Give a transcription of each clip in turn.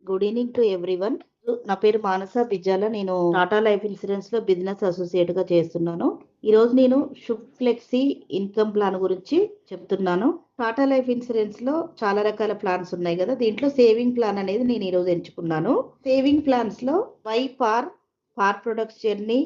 Good evening to everyone. నా పేరు మానస బిజ్జాల. నేను టాటా లైఫ్ ఇన్సూరెన్స్ లో బిజినెస్ అసోసియేట్ గా చేస్తున్నాను. ఈ రోజు నేను షుబ్ ఫ్లెక్సీ ఇన్కమ్ ప్లాన్ గురించి చెప్తున్నాను. టాటా లైఫ్ ఇన్సూరెన్స్ లో చాలా రకాల ప్లాన్స్ ఉన్నాయి కదా. దీంట్లో సేవింగ్ ప్లాన్ అనేది నేను ఈ రోజు ఎంచుకున్నాను. సేవింగ్ ప్లాన్స్ లో par products journey,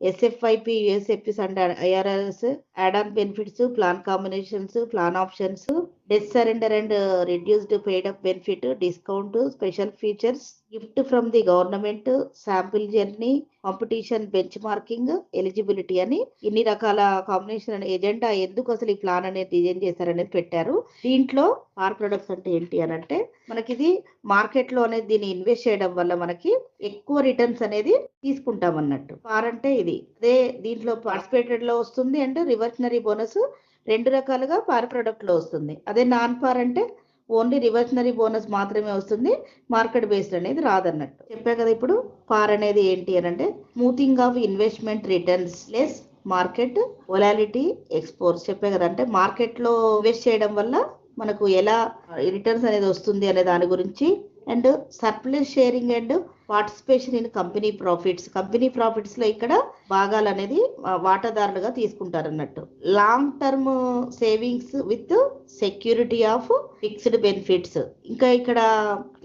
SFIP, USFPs and IRRS, add on benefits, plan combinations, plan options, death surrender and reduced paid up benefit, discount, special features, gift from the government, sample journey, competition benchmarking, eligibility అని ఇన్ని రకాల combination agenda ఎందుకు అసలు ఈ plan అనేది design చేశారనేది పెట్టారు. దీంట్లో పార్ ప్రొడక్ట్స్ అంటే ఏంటి అని అంటే, మనకి ఇది మార్కెట్ లో అనేది దీన్ని ఇన్వెస్ట్ చేయడం వల్ల మనకి ఎక్కువ రిటర్న్స్ అనేది తీసుకుంటాం అన్నట్టు. పార్ అంటే ఇది అదే దీంట్లో పార్టిసిపేటెడ్ లో వస్తుంది అండ్ రివర్షనరీ బోనస్ రెండు రకాలుగా పార్ ప్రొడక్ట్ లో వస్తుంది. అదే నాన్ పార్ అంటే ఓన్లీ రివర్షనరీ బోనస్ మాత్రమే వస్తుంది, మార్కెట్ బేస్డ్ అనేది రాదన్నట్టు. చెప్పా కదా. ఇప్పుడు పార్ అనేది ఏంటి అని అంటే, smoothing of investment returns less market volatility exports. చెప్పే కదా, అంటే మార్కెట్ లో ఇన్వెస్ట్ చేయడం వల్ల మనకు ఎలా రిటర్న్స్ అనేది వస్తుంది అనే దాని గురించి. And surplus sharing and participation in company profits లో ఇక్కడ భాగాలు అనేది వాటాదారులుగా తీసుకుంటారు అన్నట్టు. Long term savings with security of fixed benefits. ఇంకా ఇక్కడ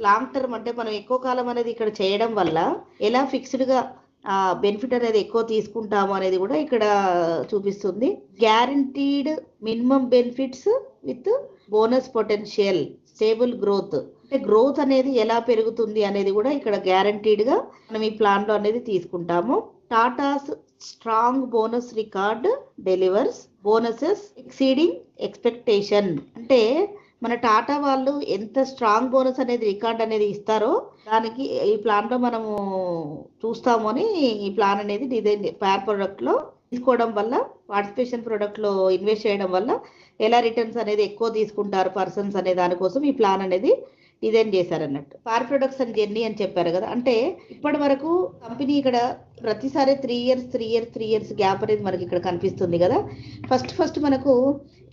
లాంగ్ టర్మ్ అంటే మనం ఎక్కువ కాలం అనేది ఇక్కడ చేయడం వల్ల ఎలా ఫిక్స్డ్ గా బెనిఫిట్ అనేది ఎక్కువ తీసుకుంటాము అనేది కూడా ఇక్కడ చూపిస్తుంది. Guaranteed minimum benefits with bonus potential, stable growth. అంటే గ్రోత్ అనేది ఎలా పెరుగుతుంది అనేది కూడా ఇక్కడ గ్యారంటీడ్ గా మనం ఈ ప్లాన్ లో అనేది తీసుకుంటాము. Tatas strong bonus record delivers bonuses exceeding expectation. అంటే మన టాటా వాళ్ళు ఎంత స్ట్రాంగ్ బోనస్ అనేది రికార్డ్ అనేది ఇస్తారో దానికి ఈ ప్లాన్ లో మనము చూస్తాము అని ఈ ప్లాన్ అనేది డిజైన్ పార్ ప్రొడక్ట్ లో తీసుకోవడం వల్ల, పార్టిసిపేషన్ ప్రొడక్ట్ లో ఇన్వెస్ట్ చేయడం వల్ల ఎలా రిటర్న్స్ అనేది ఎక్కువ తీసుకుంటారు పర్సన్స్ అనే దానికోసం ఈ ప్లాన్ అనేది డిజైన్ చేశారన్నట్టు. పార్ ప్రొడక్ట్స్ అండ్ జర్నీ అని చెప్పారు కదా. అంటే ఇప్పటి వరకు కంపెనీ ఇక్కడ ప్రతిసారి 3 ఇయర్స్ గ్యాప్ అనేది మనకి ఇక్కడ కనిపిస్తుంది కదా. ఫస్ట్ మనకు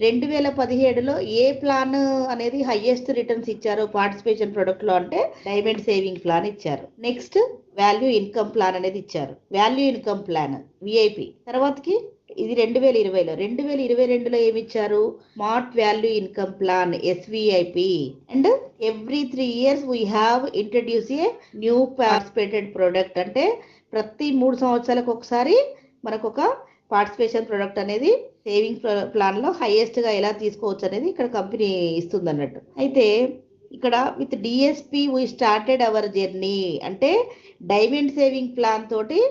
2017లో ఏ ప్లాన్ అనేది హైయెస్ట్ రిటర్న్స్ ఇచ్చారు పార్టిసిపేషన్ ప్రొడక్ట్ లో అంటే డైమండ్ సేవింగ్ ప్లాన్ ఇచ్చారు. నెక్స్ట్ వాల్యూ ఇన్కమ్ ప్లాన్ అనేది ఇచ్చారు, వాల్యూ ఇన్కమ్ ప్లాన్ విఐపి. తర్వాతకి ఇది 2020లో. 2022లో ఏమి ఇచ్చారు, smart value income plan SVIP. And every 3 years we have introduce a new participated product. అంటే ప్రతి 3 సంవత్సరాలకు ఒకసారి మనకు ఒక పార్టిసిపేషన్ ప్రొడక్ట్ అనేది సేవింగ్ ప్లాన్ లో హైయెస్ట్ గా ఎలా తీసుకోవచ్చు అనేది ఇక్కడ కంపెనీ ఇస్తుంది అన్నట్టు. అయితే ఇక్కడ with DSP we started our journey. అంటే డైమండ్ సేవింగ్ ప్లాన్ తోటి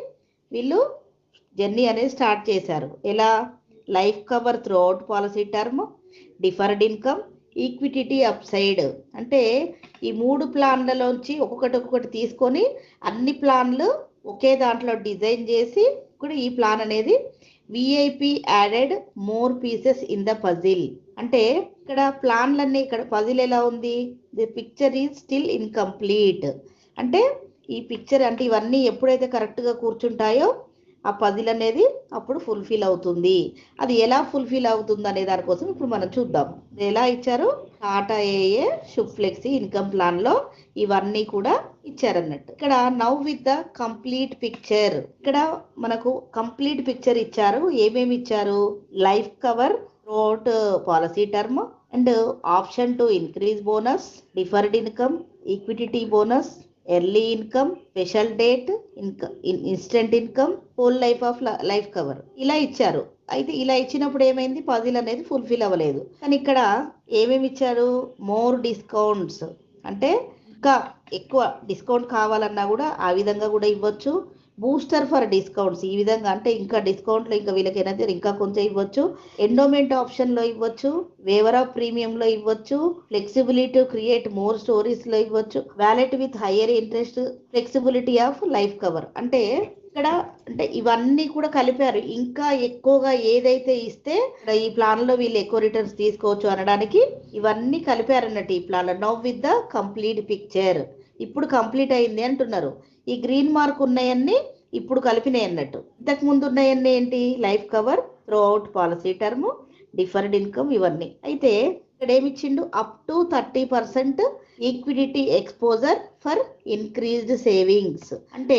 వీళ్ళు జర్నీ అనేది స్టార్ట్ చేశారు. ఎలా? Life cover throughout policy term, deferred income, equity upside. అంటే ఈ 3 ప్లాన్లలోంచి ఒక్కొక్కటి తీసుకొని అన్ని ప్లాన్లు ఒకే దాంట్లో డిజైన్ చేసి ఇప్పుడు ఈ ప్లాన్ అనేది VIP added more pieces in the puzzle. అంటే ఇక్కడ ప్లాన్లన్నీ, ఇక్కడ పజిల్ ఎలా ఉంది, the picture is still incomplete. అంటే ఈ పిక్చర్ అంటే ఇవన్నీ ఎప్పుడైతే కరెక్ట్గా కూర్చుంటాయో ఆ పజిల్ అనేది అప్పుడు ఫుల్ఫిల్ అవుతుంది. అది ఎలా ఫుల్ఫిల్ అవుతుంది అనే దానికోసం ఇప్పుడు మనం చూద్దాం. ఎలా ఇచ్చారు, టాటా ఏఏ షుబ్ ఫ్లెక్సీ ఇన్కమ్ ప్లాన్ లో ఇవన్నీ కూడా ఇచ్చారన్నట్టు. ఇక్కడ now with the complete picture. ఇక్కడ మనకు కంప్లీట్ పిక్చర్ ఇచ్చారు. ఏమేమి ఇచ్చారు, life cover throughout policy term and option to increase bonus, deferred income, equity bonus, early income, special date, instant income, whole life of life cover ఇలా ఇచ్చారు. అయితే ఇలా ఇచ్చినప్పుడు ఏమైంది, పజిల్ అనేది ఫుల్ఫిల్ అవ్వలేదు. కానీ ఇక్కడ ఏమేమి ఇచ్చారు, మోర్ డిస్కౌంట్స్. అంటే ఇంకా ఎక్కువ డిస్కౌంట్ కావాలన్నా కూడా ఆ విధంగా కూడా ఇవ్వచ్చు. బూస్టర్ ఫర్ డిస్కౌంట్స్, ఈ విధంగా అంటే ఇంకా డిస్కౌంట్లో ఇంకా వీళ్ళకి ఏదైతే ఇంకా కొంచెం ఇవ్వచ్చు. ఎండోమెంట్ ఆప్షన్ లో ఇవ్వచ్చు, వేవర్ ఆఫ్ ప్రీమియం లో ఇవ్వచ్చు, ఫ్లెక్సిబిలిటీ క్రియేట్ మోర్ స్టోరీస్ లో ఇవ్వచ్చు, wallet with higher interest, flexibility of life cover. అంటే ఇక్కడ అంటే ఇవన్నీ కూడా కలిపారు. ఇంకా ఎక్కువగా ఏదైతే ఇస్తే ఈ ప్లాన్ లో వీళ్ళు ఎక్కువ రిటర్న్స్ తీసుకోవచ్చు అనడానికి ఇవన్నీ కలిపారు అన్నట్టు ఈ ప్లాన్ లో. Now with the complete picture, ఇప్పుడు కంప్లీట్ అయింది అంటున్నారు. ఈ గ్రీన్ మార్క్ ఉన్నాయన్నీ ఇప్పుడు కలిపినాయి అన్నట్టు. ఇంతకు ముందు ఉన్నాయన్నీ ఏంటి, life cover throughout policy term, deferred income ఇవన్నీ. అయితే ఇక్కడ ఏమి ఇచ్చిండు, up to 30% equity exposure for increased savings. అంటే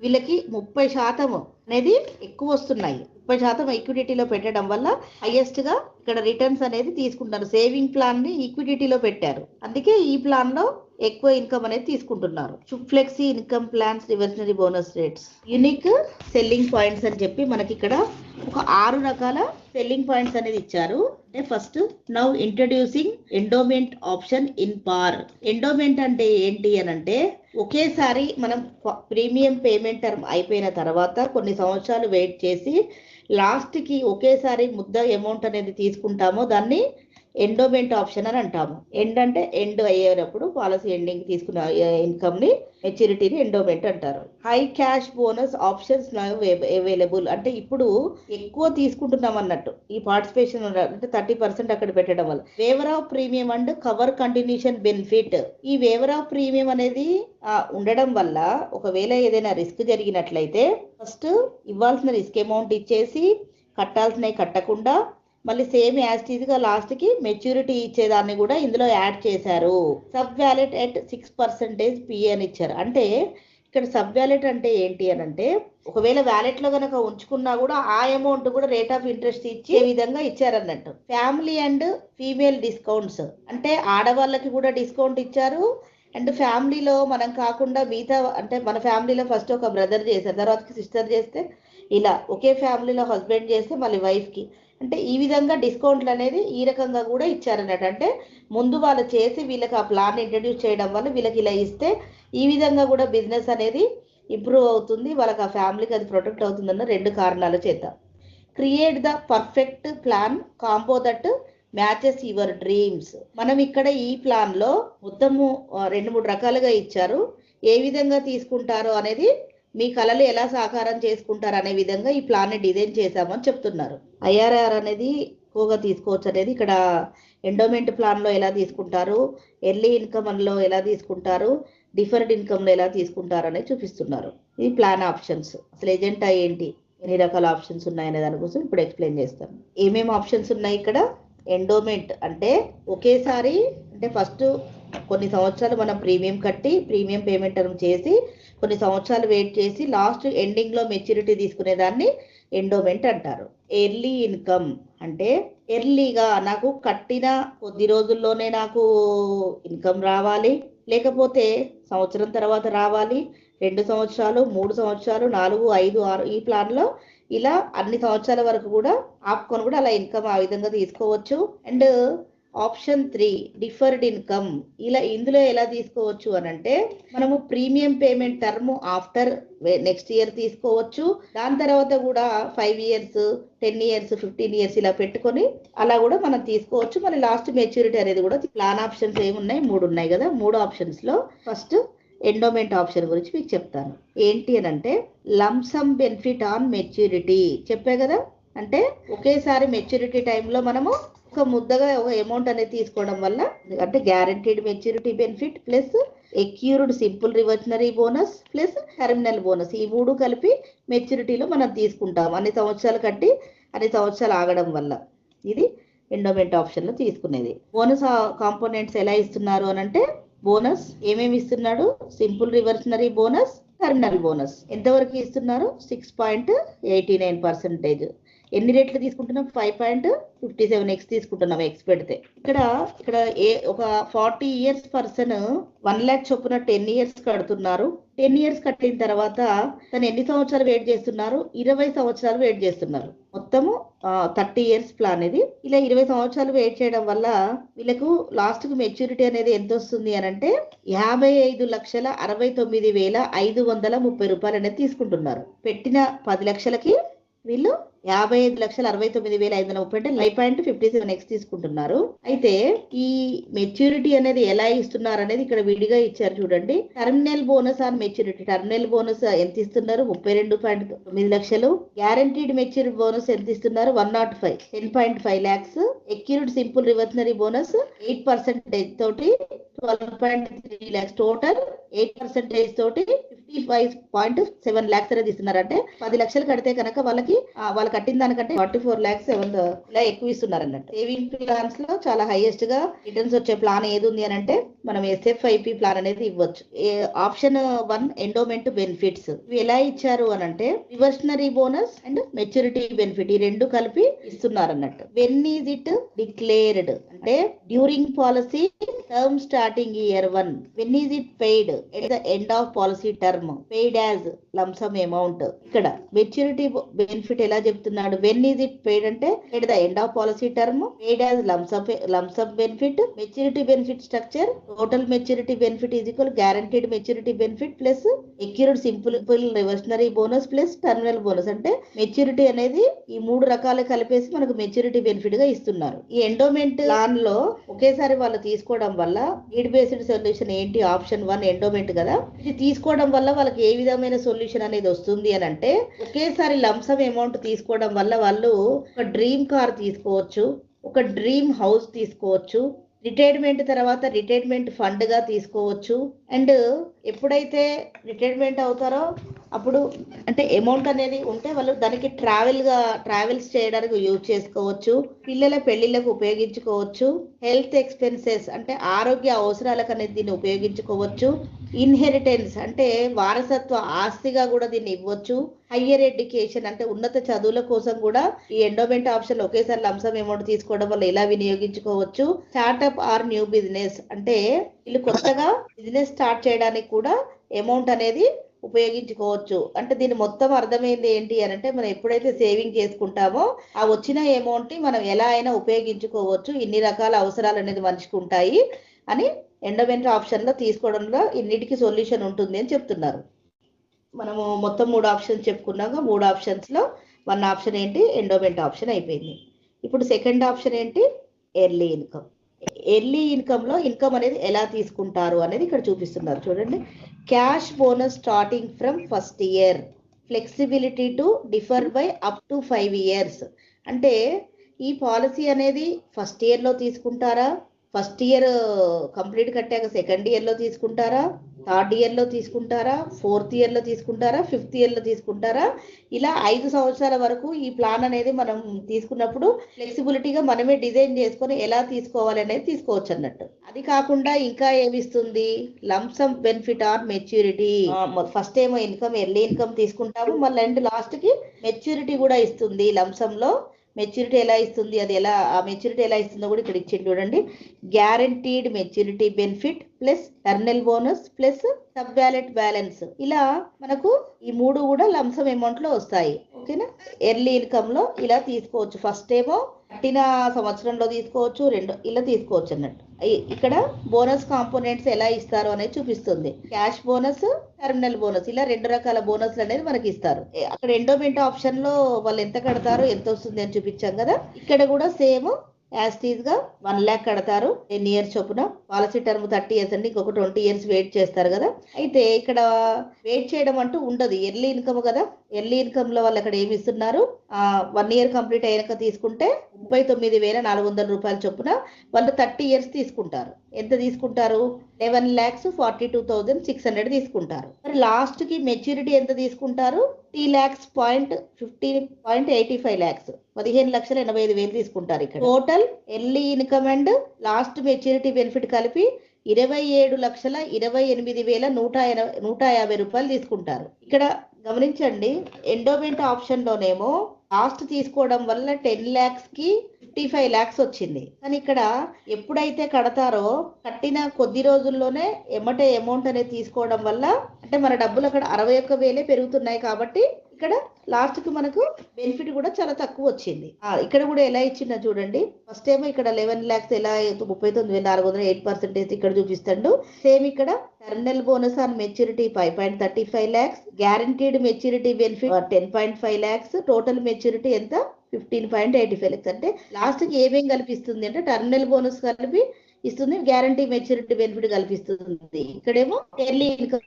వీళ్ళకి 30% అనేది ఎక్కువ వస్తున్నాయి. 30% ఈక్విడిటీలో పెట్టడం వల్ల హైయెస్ట్ గా ఇక్కడ రిటర్న్స్ అనేది తీసుకుంటారు. సేవింగ్ ప్లాన్ ని ఈక్విడిటీలో పెట్టారు, అందుకే ఈ ప్లాన్ లో ఎక్కువ ఇన్కమ్ అనేది తీసుకుంటున్నారు. Flexi income plans reversionary bonus rates. Unique selling points అని చెప్పి మనకి ఇక్కడ ఒక 6 రకాల సెల్లింగ్ పాయింట్స్ అనేది ఇచ్చారు. అంటే first, now introducing endowment option in పార్. ఎండోమెంట్ అంటే ఏంటి అని అంటే, ఒకేసారి మనం ప్రీమియం పేమెంట్ టర్మ్ అయిపోయిన తర్వాత కొన్ని సంవత్సరాలు వెయిట్ చేసి లాస్ట్ కి ఒకేసారి ముద్ద అమౌంట్ అనేది తీసుకుంటామో దాన్ని ఎండోమెంట్ ఆప్షన్ అని అంటాము. ఎండ్ అంటే ఎండ్ అయ్యేటప్పుడు పాలసీ ఎండింగ్ తీసుకున్న ఇన్కమ్ ని, మెచ్యూరిటీని ఎండోమెంట్ అంటారు. High cash bonus options available. అంటే ఇప్పుడు ఎక్కువ తీసుకుంటున్నాం అన్నట్టు ఈ పార్టిసిపేషన్, అంటే 30% అక్కడ పెట్టడం వల్ల. Waiver of premium and cover continuation benefit. ఈ వేవర్ ఆఫ్ ప్రీమియం అనేది ఉండడం వల్ల ఒకవేళ ఏదైనా రిస్క్ జరిగినట్లయితే ఫస్ట్ ఇవ్వాల్సిన రిస్క్ అమౌంట్ ఇచ్చేసి కట్టాల్సినవి కట్టకుండా మళ్ళీ సేమ్ యాస్టీజ్ గా లాస్ట్ కి మెచ్యూరిటీ ఇచ్చేదాన్ని కూడా ఇందులో యాడ్ చేశారు. సబ్ వ్యాలెట్ ఎట్ 6% పిఏ అని ఇచ్చారు. అంటే ఇక్కడ సబ్ వ్యాలెట్ అంటే ఏంటి అని అంటే, ఒకవేళ వ్యాలెట్ లో కనుక ఉంచుకున్నా కూడా ఆ అమౌంట్ కూడా రేట్ ఆఫ్ ఇంట్రెస్ట్ ఇచ్చే విధంగా ఇచ్చారన్నట్టు. Family and female discounts. అంటే ఆడవాళ్ళకి కూడా డిస్కౌంట్ ఇచ్చారు. అండ్ ఫ్యామిలీలో మనం కాకుండా మిగతా, అంటే మన ఫ్యామిలీలో ఫస్ట్ ఒక బ్రదర్ చేశారు, తర్వాత సిస్టర్ చేస్తే, ఇలా ఒకే ఫ్యామిలీలో హస్బెండ్ చేస్తే మళ్ళీ వైఫ్ కి, అంటే ఈ విధంగా డిస్కౌంట్లు అనేది ఈ రకంగా కూడా ఇచ్చారన్నట్టు. అంటే ముందు వాళ్ళు చేసి వీళ్ళకి ఆ ప్లాన్ ఇంట్రడ్యూస్ చేయడం వల్ల వీళ్ళకి ఇలా ఇస్తే ఈ విధంగా కూడా బిజినెస్ అనేది ఇంప్రూవ్ అవుతుంది, వాళ్ళకి ఆ ఫ్యామిలీకి అది ప్రొటెక్ట్ అవుతుందన్న 2 కారణాల చేత. Create the perfect plan combo that matches your dreams. మనం ఇక్కడ ఈ ప్లాన్ లో మొత్తము 2-3 రకాలుగా ఇచ్చారు. ఏ విధంగా తీసుకుంటారో అనేది, మీ కళలు ఎలా సాకారం చేసుకుంటారు అనే విధంగా ఈ ప్లాన్ ని డిజైన్ చేశామని చెప్తున్నారు. ఐఆర్ఆర్ అనేది ఎక్కువగా తీసుకోవచ్చు అనేది ఇక్కడ ఎండోమెంట్ ప్లాన్ లో ఎలా తీసుకుంటారు, ఎర్లీ ఇన్కమ్ లో ఎలా తీసుకుంటారు, డిఫర్డ్ ఇన్కమ్ లో ఎలా తీసుకుంటారు అనేది చూపిస్తున్నారు. ఇది ప్లాన్ ఆప్షన్స్. అసలు ఎజెంటా ఏంటి, ఎన్ని రకాల ఆప్షన్స్ ఉన్నాయనే దానికోసం ఇప్పుడు ఎక్స్ప్లెయిన్ చేస్తాను. ఏమేమి ఆప్షన్స్ ఉన్నాయి ఇక్కడ. ఎండోమెంట్ అంటే ఒకేసారి, అంటే ఫస్ట్ కొన్ని సంవత్సరాలు మనం ప్రీమియం కట్టి ప్రీమియం పేమెంట్ చేసి కొన్ని సంవత్సరాలు వెయిట్ చేసి లాస్ట్ ఎండింగ్ లో మెచ్యూరిటీ తీసుకునే దాన్ని ఎండోమెంట్ అంటారు. ఎర్లీ ఇన్కమ్ అంటే ఎర్లీగా నాకు కట్టిన కొద్ది రోజుల్లోనే నాకు ఇన్కమ్ రావాలి, లేకపోతే సంవత్సరం తర్వాత రావాలి, 2 సంవత్సరాలు, 3 సంవత్సరాలు, 4, 5, 6 ఈ ప్లాన్ లో ఇలా అన్ని సంవత్సరాల వరకు కూడా ఆపుకొని కూడా అలా ఇన్కమ్ ఆ విధంగా తీసుకోవచ్చు. And option 3 deferred income. ఇలా ఇందులో ఎలా తీసుకోవచ్చు అని అంటే, మనము premium payment term after next year తీసుకోవచ్చు. దాని తర్వాత కూడా 5 years, 10 years, 15 years ఇలా పెట్టుకొని అలా కూడా మనం తీసుకోవచ్చు. మరి లాస్ట్ మెచ్యూరిటీ అనేది కూడా. ప్లాన్ ఆప్షన్స్ ఏమున్నాయి, 3 ఉన్నాయి కదా. 3 ఆప్షన్స్ లో ఫస్ట్ ఎండోమెంట్ ఆప్షన్ గురించి మీకు చెప్తాను. ఏంటి అని అంటే, లంసమ్ బెనిఫిట్ ఆన్ మెచ్యూరిటీ చెప్పే కదా. అంటే ఒకేసారి మెచ్యూరిటీ టైంలో మనము ఒక ముద్దగా ఒక అమౌంట్ అనేది తీసుకోవడం వల్ల, అంటే guaranteed maturity benefit plus accrued simple reversionary bonus plus terminal bonus, ఈ 3 కలిపి మెచ్యూరిటీలో మనం తీసుకుంటాం. అన్ని సంవత్సరాలు కట్టి అన్ని సంవత్సరాలు ఆగడం వల్ల ఇది ఎండోమెంట్ ఆప్షన్ లో తీసుకునేది. బోనస్ కాంపోనెంట్స్ ఎలా ఇస్తున్నారు అని అంటే, బోనస్ ఏమేమి ఇస్తున్నాడు, simple reversionary bonus, terminal bonus ఎంతవరకు ఇస్తున్నారు, 6.89%. ఎన్ని రేట్లు తీసుకుంటున్నాం, 5.57x తీసుకుంటున్నాం ఎక్స్ పెడితే. ఇక్కడ ఒక 40 years పర్సన్ 1 lakh చొప్పున 10 years కడుతున్నారు. 10 years కట్టిన తర్వాత తను ఎన్ని సంవత్సరాలు వెయిట్ చేస్తున్నారు, 20 సంవత్సరాలు వెయిట్ చేస్తున్నారు. మొత్తము 30 years ప్లాన్ ఇది. ఇలా 20 సంవత్సరాలు వెయిట్ చేయడం వల్ల వీళ్ళకు లాస్ట్ కు మెచ్యూరిటీ అనేది ఎంత వస్తుంది అని అంటే 55,69,530 రూపాయలు అనేది తీసుకుంటున్నారు. పెట్టిన 10 లక్షలకి వీళ్ళు 55,69,530 అంటే 5.57x తీసుకుంటున్నారు. అయితే ఈ మెచ్యూరిటీ అనేది ఎలా ఇస్తున్నారు అనేది ఇక్కడ విడిగా ఇచ్చారు చూడండి. Terminal bonus on maturity. Terminal bonus ఎంత ఇస్తున్నారు, 32.9 లక్షలు. గ్యారంటీడ్ మెచ్యూరిటీ బోనస్ ఎంత ఇస్తున్నారు, 105, 10.5 lakhs. Accrued simple reversionary bonus 8% తోటి 12.3 lakhs. టోటల్ 8% తోటి 55.7 lakhs అనేది ఇస్తున్నారంటే 10 లక్షలు కడితే కనుక వాళ్ళు కట్టిన దానికంటే 44 lakhs ఇలా ఎక్కువ ఇస్తున్నారు అన్నట్టు. సేవింగ్ ప్లాన్స్ లో చాలా హైయెస్ట్ గా రిటర్న్స్ వచ్చే ప్లాన్ ఏది ఉంది అని అంటే మనం SFIP ప్లాన్ అనేది ఇవ్వచ్చు. ఆప్షన్ 1 ఎండోమెంట్ బెనిఫిట్స్ ఇవి ఎలా ఇచ్చారు అని అంటే రివర్షనరీ బోనస్ అండ్ మెచ్యూరిటీ బెనిఫిట్ ఈ రెండు కలిపి ఇస్తున్నారు అన్నట్టు. వెన్ ఈజ్ ఇట్ డిక్లేర్డ్ అంటే during policy term starting year 1. When is it paid at the end of policy term paid as lump sum amount. ఇక్కడ మెచ్యూరిటీ బెనిఫిట్ ఎలా చెప్తున్నాడు? వెన్ ఈజ్ ఇట్ పెయిడ్ అంటే at the end of policy term paid as lump sum benefit. Maturity benefit structure total maturity benefit is equal guaranteed maturity benefit plus accrued simple reversionary bonus plus terminal bonus. అంటే maturity అనేది ఈ 3 రకాలు కలిపేసి మనకు maturity benefit గా ఇస్తున్నారు. ఈ endowment plan లో ఒకేసారి వాళ్ళు తీసుకోవడం వల్ల నీడ్ బేస్డ్ సొల్యూషన్ ఏంటి? ఆప్షన్ 1 ఎండోమెంట్ కదా. ఇది తీసుకోవడం వల్ల వాళ్ళకి ఏ విధమైన సొల్యూషన్ అనేది వస్తుంది అని అంటే ఒకేసారి లంసమ్ అమౌంట్ తీసుకోవడం వల్ల వాళ్ళు ఒక డ్రీమ్ కార్ తీసుకోవచ్చు, ఒక డ్రీమ్ హౌస్ తీసుకోవచ్చు, రిటైర్మెంట్ తర్వాత రిటైర్మెంట్ ఫండ్ గా తీసుకోవచ్చు. అండ్ ఎప్పుడైతే రిటైర్మెంట్ అవుతారో అప్పుడు అంటే అమౌంట్ అనేది ఉంటే వాళ్ళు దానికి ట్రావెల్స్ చేయడానికి యూజ్ చేసుకోవచ్చు, పిల్లల పెళ్లిళ్ళకు ఉపయోగించుకోవచ్చు, హెల్త్ ఎక్స్పెన్సెస్ అంటే ఆరోగ్య అవసరాలకు అనేది దీన్ని ఉపయోగించుకోవచ్చు, ఇన్హెరిటెన్స్ అంటే వారసత్వ ఆస్తిగా కూడా దీన్ని ఇవ్వచ్చు, హయ్యర్ ఎడ్యుకేషన్ అంటే ఉన్నత చదువుల కోసం కూడా ఈ ఎండోమెంట్ ఆప్షన్ ఒకేసారి లంసమ్ అమౌంట్ తీసుకోవడం వల్ల ఇలా వినియోగించుకోవచ్చు. స్టార్ట్అప్ ఆర్ న్యూ బిజినెస్ అంటే వీళ్ళు కొత్తగా బిజినెస్ స్టార్ట్ చేయడానికి కూడా అమౌంట్ అనేది ఉపయోగించుకోవచ్చు. అంటే దీని మొత్తం అర్థమైంది ఏంటి అని అంటే మనం ఎప్పుడైతే సేవింగ్ చేసుకుంటామో ఆ వచ్చిన అమౌంట్ ని మనం ఎలా అయినా ఉపయోగించుకోవచ్చు, ఇన్ని రకాల అవసరాలు అనేది మనిషికి ఉంటాయి అని ఎండోమెంట్ ఆప్షన్ లో తీసుకోవడంలో ఇన్నిటికి సొల్యూషన్ ఉంటుంది అని చెప్తున్నారు. మనము మొత్తం 3 ఆప్షన్స్ చెప్పుకున్నాక 3 ఆప్షన్స్ లో 1 ఆప్షన్ ఏంటి? ఎండోమెంట్ ఆప్షన్ అయిపోయింది. ఇప్పుడు సెకండ్ ఆప్షన్ ఏంటి? Early income. ఎర్లీ ఇన్కమ్ లో ఇన్కమ్ అనేది ఎలా తీసుకుంటారు అనేది ఇక్కడ చూపిస్తున్నారు చూడండి. Cash bonus starting from first year, flexibility to differ by up to 5 years. అంటే ఈ పాలసీ అనేది ఫస్ట్ ఇయర్ లో తీసుకుంటారా, ఫస్ట్ ఇయర్ కంప్లీట్ కట్టాక సెకండ్ ఇయర్ లో తీసుకుంటారా, థర్డ్ ఇయర్ లో తీసుకుంటారా, ఫోర్త్ ఇయర్ లో తీసుకుంటారా, ఫిఫ్త్ ఇయర్ లో తీసుకుంటారా, ఇలా 5 సంవత్సరాల వరకు ఈ ప్లాన్ అనేది మనం తీసుకున్నప్పుడు ఫ్లెక్సిబిలిటీగా మనమే డిజైన్ చేసుకొని ఎలా తీసుకోవాలి అనేది తీసుకోవచ్చు అన్నట్టు. అది కాకుండా ఇంకా ఏమి ఇస్తుంది? Lump sum benefit are maturity. First ఏమో ఇన్కమ్ ఎర్లీ ఇన్కమ్ తీసుకుంటాము, మళ్ళీ అండ్ లాస్ట్ కి మెచ్యూరిటీ కూడా ఇస్తుంది. లంసమ్ లో మెచ్యూరిటీ ఎలా ఇస్తుంది, అది ఎలా ఆ మెచ్యూరిటీ ఎలా ఇస్తుందో కూడా ఇక్కడ ఇచ్చింది చూడండి. Guaranteed maturity benefit plus terminal bonus plus sub wallet balance. ఇలా మనకు ఈ 3 కూడా లంసమ్ అమౌంట్ లో వస్తాయి. ఓకేనా? ఎర్లీ ఇన్కమ్ లో ఇలా తీసుకోవచ్చు. ఫస్ట్ ఏమో కట్టిన సంవత్సరంలో తీసుకోవచ్చు, ఇలా తీసుకోవచ్చు అన్నట్టు. ఇక్కడ బోనస్ కాంపోనెంట్స్ ఎలా ఇస్తారు అనేది చూపిస్తుంది. క్యాష్ బోనస్, టర్మినల్ బోనస్ ఇలా 2 రకాల బోనస్లు అనేది మనకి ఇస్తారు. అక్కడ ఎండోమెంట్ ఆప్షన్ లో వాళ్ళు ఎంత కడతారో ఎంత వస్తుంది అని చూపించాం కదా. ఇక్కడ కూడా సేమ్ యాస్టీజ్ గా 1 lakh కడతారు 10 years చొప్పున. పాలసీ టర్మ్ 30 years అండి, ఇంకొక 20 years వెయిట్ చేస్తారు కదా. అయితే ఇక్కడ వెయిట్ చేయడం అంటూ ఉండదు, ఎర్లీ ఇన్కమ్ కదా. ఎర్లీ ఇన్కమ్ లో వాళ్ళు అక్కడ ఏమి ఇస్తున్నారు? 1 year కంప్లీట్ అయ్యాక తీసుకుంటే 39,400 రూపాయల చొప్పున వాళ్ళు 30 years తీసుకుంటారు. ఎంత తీసుకుంటారు? 11,42,600 తీసుకుంటారు. మరి లాస్ట్ కి మెచ్యూరిటీ ఎంత తీసుకుంటారు? 15.85 lakhs 15,85,000 తీసుకుంటారు. ఇక్కడ total early income and last maturity benefit కలిపి 27,28,150 రూపాయలు తీసుకుంటారు. ఇక్కడ గమనించండి, ఎండోమెంట్ ఆప్షన్ లోనేమో లాస్ట్ తీసుకోవడం వల్ల 10 lakhs కి 55 lakhs వచ్చింది. కానీ ఇక్కడ ఎప్పుడైతే కడతారో కట్టిన కొద్ది రోజుల్లోనే ఎమ్మటే అమౌంట్ అనేది తీసుకోవడం వల్ల అంటే మన డబ్బులు అక్కడ 61,000 పెరుగుతున్నాయి కాబట్టి ఇక్కడ లాస్ట్ కి మనకు బెనిఫిట్ కూడా చాలా తక్కువ వచ్చింది. ఇక్కడ కూడా ఎలా ఇచ్చిందో చూడండి. ఫస్ట్ ఏమో ఇక్కడ 11 lakhs ఎలా 39,400 8% ఇక్కడ చూపిస్తాడు. సేమ్ ఇక్కడ terminal bonus on maturity 5.35 lakhs, guaranteed maturity benefit 10.5 lakhs, total maturity ఎంత 15.85 lakhs. అంటే లాస్ట్ కి ఏమేం కల్పిస్తుంది అంటే టర్మినల్ బోనస్ కలిపి ఇస్తుంది, గ్యారంటీ మెచ్యూరిటీ బెనిఫిట్ కల్పిస్తుంది. ఇక్కడేమో ఎర్లీ ఇన్కమ్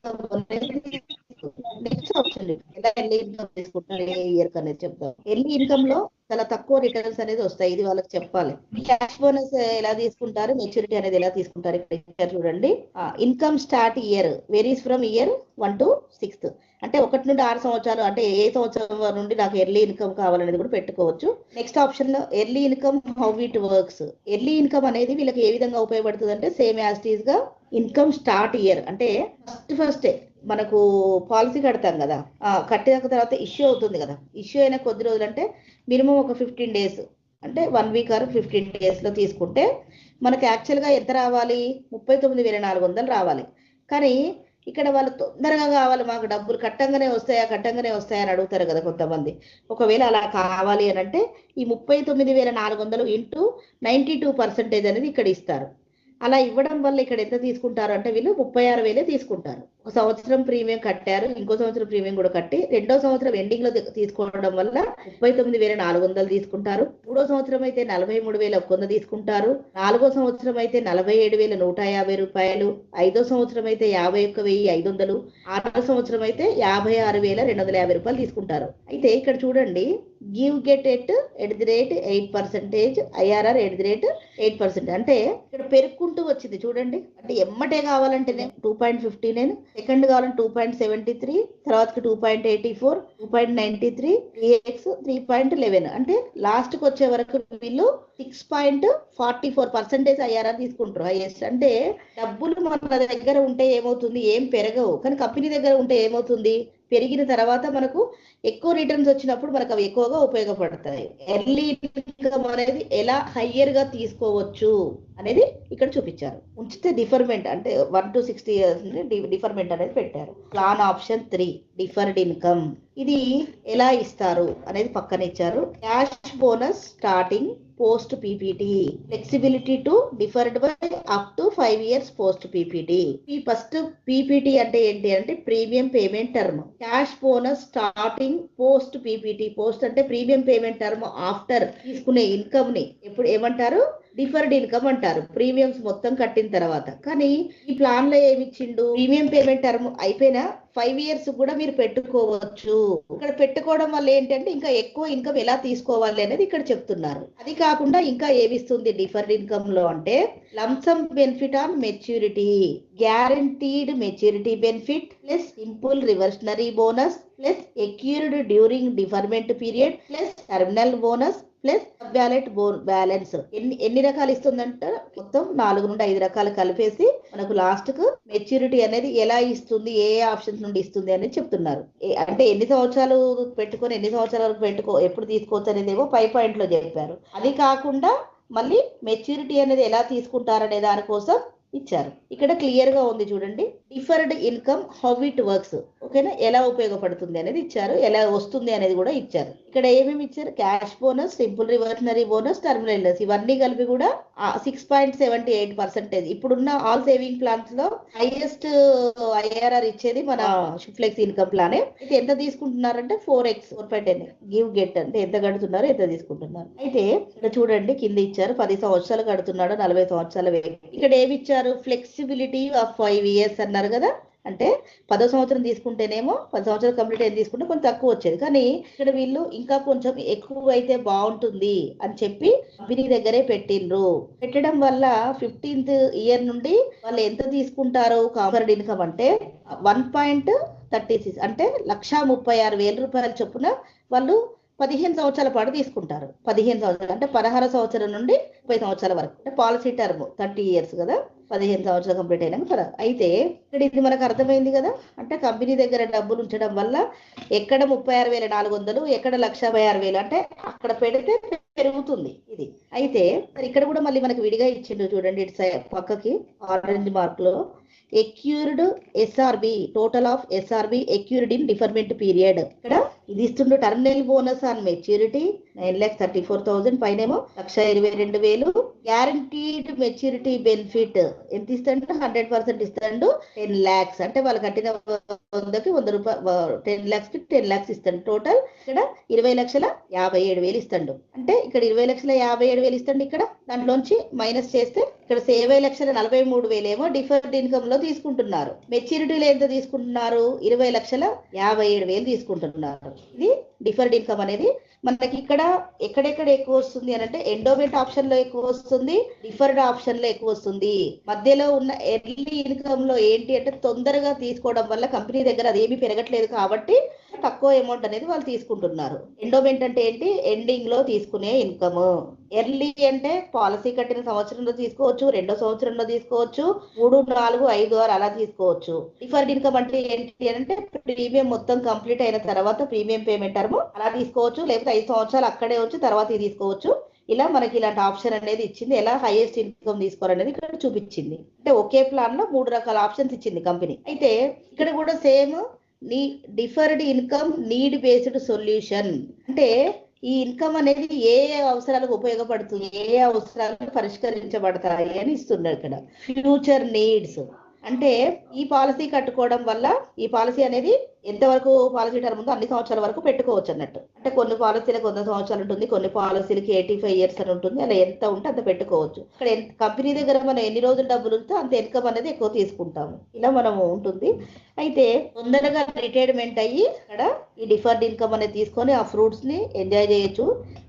నెక్స్ట్ ఆప్షన్ ఎలా ఎర్లీ ఇన్కమ్ తీసుకుంటారు ఏ ఇయర్ అనేది చెప్తాం. ఎర్లీ ఇన్కమ్ లో చాలా తక్కువ రిటర్న్స్ అనేది వస్తాయి, ఇది వాళ్ళకి చెప్పాలి. క్యాష్ బోనస్ ఎలా తీసుకుంటారు, మెచ్యూరిటీ అనేది ఎలా తీసుకుంటారు ఇక్కడ చూడండి. Income start year varies from year 1 to 6, అంటే 1 నుండి 6 సంవత్సరాలు, అంటే ఏ సంవత్సరం నుండి నాకు ఎర్లీ ఇన్కమ్ కావాలనేది కూడా పెట్టుకోవచ్చు. నెక్స్ట్ ఆప్షన్ లో early income how it works. Early income అనేది వీళ్ళకి ఏ విధంగా ఉపయోగపడుతుంది అంటే సేమ్ యాజ్ ఇట్ ఈస్ గా ఇన్కమ్ స్టార్ట్ ఇయర్, అంటే ఫస్ట్ మనకు పాలసీ కడతాం కదా, కట్టిన తర్వాత ఇష్యూ అవుతుంది కదా, ఇష్యూ అయిన కొద్ది రోజులు అంటే మినిమం ఒక 15 days, అంటే 1 week or 15 days లో తీసుకుంటే మనకి యాక్చువల్గా ఎంత రావాలి, 39,400 రావాలి. కానీ ఇక్కడ వాళ్ళు తొందరగా కావాలి, మాకు డబ్బులు కట్టంగానే వస్తాయా అని అడుగుతారు కదా కొంతమంది. ఒకవేళ అలా కావాలి అని అంటే ఈ 39,400 ఇంటూ 92% అనేది ఇక్కడ ఇస్తారు. అలా ఇవ్వడం వల్ల ఇక్కడ ఎంత తీసుకుంటారు అంటే వీళ్ళు 36,000 తీసుకుంటారు. ఒక సంవత్సరం ప్రీమియం కట్టారు, ఇంకో సంవత్సరం ప్రీమియం కూడా కట్టి రెండో సంవత్సరం ఎండింగ్ లో తీసుకోవడం వల్ల 39,400 తీసుకుంటారు. మూడో సంవత్సరం అయితే 43,100 తీసుకుంటారు. నాలుగో సంవత్సరం అయితే 47,150 రూపాయలు. ఐదో సంవత్సరం అయితే 51,500. ఆరో సంవత్సరం అయితే 56,250 రూపాయలు తీసుకుంటారు. అయితే ఇక్కడ చూడండి, give get at the rate 8%, IRR @ 8%, అంటే ఇక్కడ పెరుక్కుంటూ వచ్చింది చూడండి. అంటే ఎమ్మటే కావాలంటే 2.59, సెకండ్ కావాలంటే 2.73, తర్వాతకి 2.84, 2.93, 3x 3.11, అంటే లాస్ట్ కి వచ్చే వరకు వీళ్ళు 6.44% IRR తీసుకుంటారు హైయెస్ట్. అంటే డబ్బులు మన దగ్గర ఉంటే ఏమవుతుంది, ఏం పెరగవు, కానీ కంపెనీ దగ్గర ఉంటే ఏమవుతుంది, పెరిగిన తర్వాత మనకు ఎక్కువ రిటర్న్స్ వచ్చినప్పుడు మనకు అవి ఎక్కువగా ఉపయోగపడతాయి. ఎర్లీ ఇన్కమ్ అనేది ఎలా హయ్యర్ గా తీసుకోవచ్చు అనేది ఇక్కడ చూపించారు. ఉంచితే డిఫర్మెంట్ అంటే 1 to 60 years డిఫర్మెంట్ అనేది పెట్టారు. ప్లాన్ ఆప్షన్ 3 డిఫర్డ్ ఇన్కమ్, ఇది ఎలా ఇస్తారు అనేది పక్కన ఇచ్చారు. Cash bonus starting post PPT, flexibility to deferred by up to 5 years post PPT. ఈ ఫస్ట్ పీపీటీ అంటే ఏంటి అంటే premium payment term. Cash bonus starting post PPT, post అంటే ప్రీమియం పేమెంట్ టర్మ్ ఆఫ్టర్ తీసుకునే ఇన్కమ్ ని ఎప్పుడు ఏమంటారు, డిఫర్డ్ ఇన్కమ్ అంటారు, ప్రీమియమ్స్ మొత్తం కట్టిన తర్వాత. కానీ ఈ ప్లాన్ లో ఏమి ఇచ్చిండు, ప్రీమియం పేమెంట్ టర్మ్ అయిపోయినా 5 years కూడా మీరు పెట్టుకోవచ్చు. ఇక్కడ పెట్టుకోవడం వల్ల ఏంటంటే ఇంకా ఎక్కువ ఇన్కమ్ ఎలా తీసుకోవాలి అనేది ఇక్కడ చెప్తున్నారు. అది కాకుండా ఇంకా ఏమిస్తుంది డిఫర్డ్ ఇన్కమ్ లో అంటే lump sum benefit on maturity, guaranteed maturity benefit plus simple reversionary bonus plus accrued during deferment period plus terminal bonus plus ballot balance. ఎన్ని రకాలు ఇస్తుందంటే మొత్తం 4 నుండి 5 రకాలు కలిపేసి మనకు లాస్ట్ కు మెచ్యూరిటీ అనేది ఎలా ఇస్తుంది, ఏ ఆప్షన్స్ నుండి ఇస్తుంది అనేది చెప్తున్నారు. అంటే ఎన్ని సంవత్సరాలు పెట్టుకొని ఎన్ని సంవత్సరాలు ఎప్పుడు తీసుకోవచ్చు అనేది ఏమో పై పాయింట్ లో చెప్పారు. అది కాకుండా మళ్ళీ మెచ్యూరిటీ అనేది ఎలా తీసుకుంటారనే దానికోసం ఇచ్చారు. ఇక్కడ క్లియర్ గా ఉంది చూడండి, deferred income how it works, ఓకేనా, ఎలా ఉపయోగపడుతుంది అనేది ఇచ్చారు, ఎలా వస్తుంది అనేది కూడా ఇచ్చారు. ఇక్కడ ఏమేమి ఇచ్చారు, cash bonus, simple reversionary bonus, terminal ఇవన్నీ కలిపి కూడా 6.78%. ఇప్పుడున్న ఆల్ సేవింగ్ ప్లాన్స్ లో హైయెస్ట్ IRR ఇచ్చేది మన ఫ్లెక్స్ ఇన్కమ్ ప్లానే. ఇది ఎంత తీసుకుంటున్నారంటే 4x 4.10 గివ్ గెట్, అంటే ఎంత కడుతున్నారు, ఎంత తీసుకుంటున్నారు. అయితే ఇక్కడ చూడండి కింద ఇచ్చారు 10 సంవత్సరాలు కడుతున్నాడు 40 సంవత్సరాల వ్యక్తి. ఇక్కడ ఏమి ఇచ్చారు, ఫ్లెక్సిబిలిటీ ఆఫ్ 5 years అన్నారు కదా, అంటే 10వ సంవత్సరం తీసుకుంటేనేమో 10 సంవత్సరాలు కంప్లీట్ అయింది తీసుకుంటే కొంచెం తక్కువ వచ్చేది. కానీ ఇక్కడ వీళ్ళు ఇంకా కొంచెం ఎక్కువ అయితే బాగుంటుంది అని చెప్పి కంపెనీ దగ్గరే పెట్టడం వల్ల 15th year నుండి వాళ్ళు ఎంత తీసుకుంటారు కవర్డ్ ఇన్కమ్ అంటే 1.36, అంటే 1,36,000 రూపాయల చొప్పున వాళ్ళు 15 సంవత్సరాల పాటు తీసుకుంటారు. 15 సంవత్సరాలు అంటే 16వ సంవత్సరం నుండి 30 సంవత్సరాల వరకు, అంటే పాలసీ టర్మ్ 30 years కదా, 15 సంవత్సరాలు కంప్లీట్ అయినాక. అయితే ఇక్కడ ఇది మనకు అర్థమైంది కదా, అంటే కంపెనీ దగ్గర డబ్బులు ఉంచడం వల్ల ఎక్కడ 36,400, ఎక్కడ 1,56,000, అంటే అక్కడ పెడితే పెరుగుతుంది ఇది. అయితే ఇక్కడ కూడా మళ్ళీ మనకి విడిగా ఇచ్చిండు చూడండి, ఇటు పక్కకి ఆరెంజ్ మార్క్ లో accrued SRB, total of SRB accrued in deferment period. ఇక్కడ ఇది ఇస్తుండే టర్మినల్ బోనస్ ఆన్ మెచ్యూరిటీ 9,34,000, పైనేమో 1,22,000, గ్యారంటీడ్ మెచ్యూరిటీ బెనిఫిట్ ఎంత ఇస్తాడు? 100% ఇస్తాడు. 10 lakhs అంటే వాళ్ళు కట్టిన 100కి 100 రూపాయలు 10 lakhs కి 10 lakhs ఇస్తాడు. టోటల్ ఇక్కడ 20,57,000 ఇస్తాడు. అంటే ఇక్కడ 20,57,000 ఇస్తాడు. ఇక్కడ దాంట్లోంచి మైనస్ చేస్తే ఇక్కడ 20,43,000 ఏమో డిఫర్డ్ ఇన్కమ్ లో తీసుకుంటున్నారు. మెచ్యూరిటీలో ఎంత తీసుకుంటున్నారు? 20,57,000 తీసుకుంటున్నారు. ఇది డిఫర్డ్ ఇన్కమ్ అనేది మనకి ఇక్కడ ఎక్కడెక్కడ ఎక్కువ వస్తుంది అని అంటే ఎండోమెంట్ ఆప్షన్ లో ఎక్కువ వస్తుంది, డిఫర్డ్ ఆప్షన్ లో ఎక్కువ వస్తుంది. మధ్యలో ఉన్న ఎర్లీ ఇన్కమ్ లో ఏంటి అంటే తొందరగా తీసుకోవడం వల్ల కంపెనీ దగ్గర అదేమీ పెరగట్లేదు కాబట్టి తక్కువ అమౌంట్ అనేది వాళ్ళు తీసుకుంటున్నారు. ఎండోమెంట్ అంటే ఏంటి? ఎండింగ్ లో తీసుకునే ఇన్కమ్. ఎర్లీ అంటే పాలసీ కట్టిన సంవత్సరంలో తీసుకోవచ్చు, 2వ సంవత్సరంలో తీసుకోవచ్చు, 3, 4, 5, 6 అలా తీసుకోవచ్చు. డిఫర్డ్ ఇన్కమ్ అంటే ఏంటి అంటే ప్రీమియం మొత్తం కంప్లీట్ అయిన తర్వాత ప్రీమియం పేమెంట్ టర్మ్ అలా తీసుకోవచ్చు, లేకపోతే 5 సంవత్సరాలు అక్కడే వచ్చి తర్వాత ఇది తీసుకోవచ్చు. ఇలా మనకి ఇలాంటి ఆప్షన్ అనేది ఇచ్చింది. ఎలా హైయెస్ట్ ఇన్కమ్ తీసుకోవాలనేది ఇక్కడ చూపించింది. అంటే ఒకే ప్లాన్ లో 3 రకాల ఆప్షన్స్ ఇచ్చింది కంపెనీ. అయితే ఇక్కడ కూడా సేమ్ నీ deferred income need based solution అంటే ఈ ఇన్కమ్ అనేది ఏ అవసరాలకు ఉపయోగపడుతుంది, ఏ అవసరాలకు పరిష్కరించబడతాయి అని ఇస్తున్నారు ఇక్కడ. ఫ్యూచర్ నీడ్స్ అంటే ఈ పాలసీ కట్టుకోవడం వల్ల ఈ పాలసీ అనేది ఎంతవరకు పాలసీ టర్మ్ ఉందో అన్ని సంవత్సరాల వరకు పెట్టుకోవచ్చు అన్నట్టు. అంటే కొన్ని పాలసీలకు 100 సంవత్సరాలు ఉంటుంది, కొన్ని పాలసీలకి 85 years అని ఉంటుంది. అలా ఎంత ఉంటే అంత పెట్టుకోవచ్చు. ఇక్కడ కంపెనీ దగ్గర మనం ఎన్ని రోజులు డబ్బులు ఉంటే అంత ఇన్కమ్ అనేది ఎక్కువ తీసుకుంటాము. ఇలా మనము ఉంటుంది. అయితే తొందరగా రిటైర్మెంట్ అయ్యి ఇక్కడ ఈ డిఫర్డ్ ఇన్కమ్ అనేది తీసుకొని ఆ ఫ్రూట్స్ ని ఎంజాయ్ చేయొచ్చు.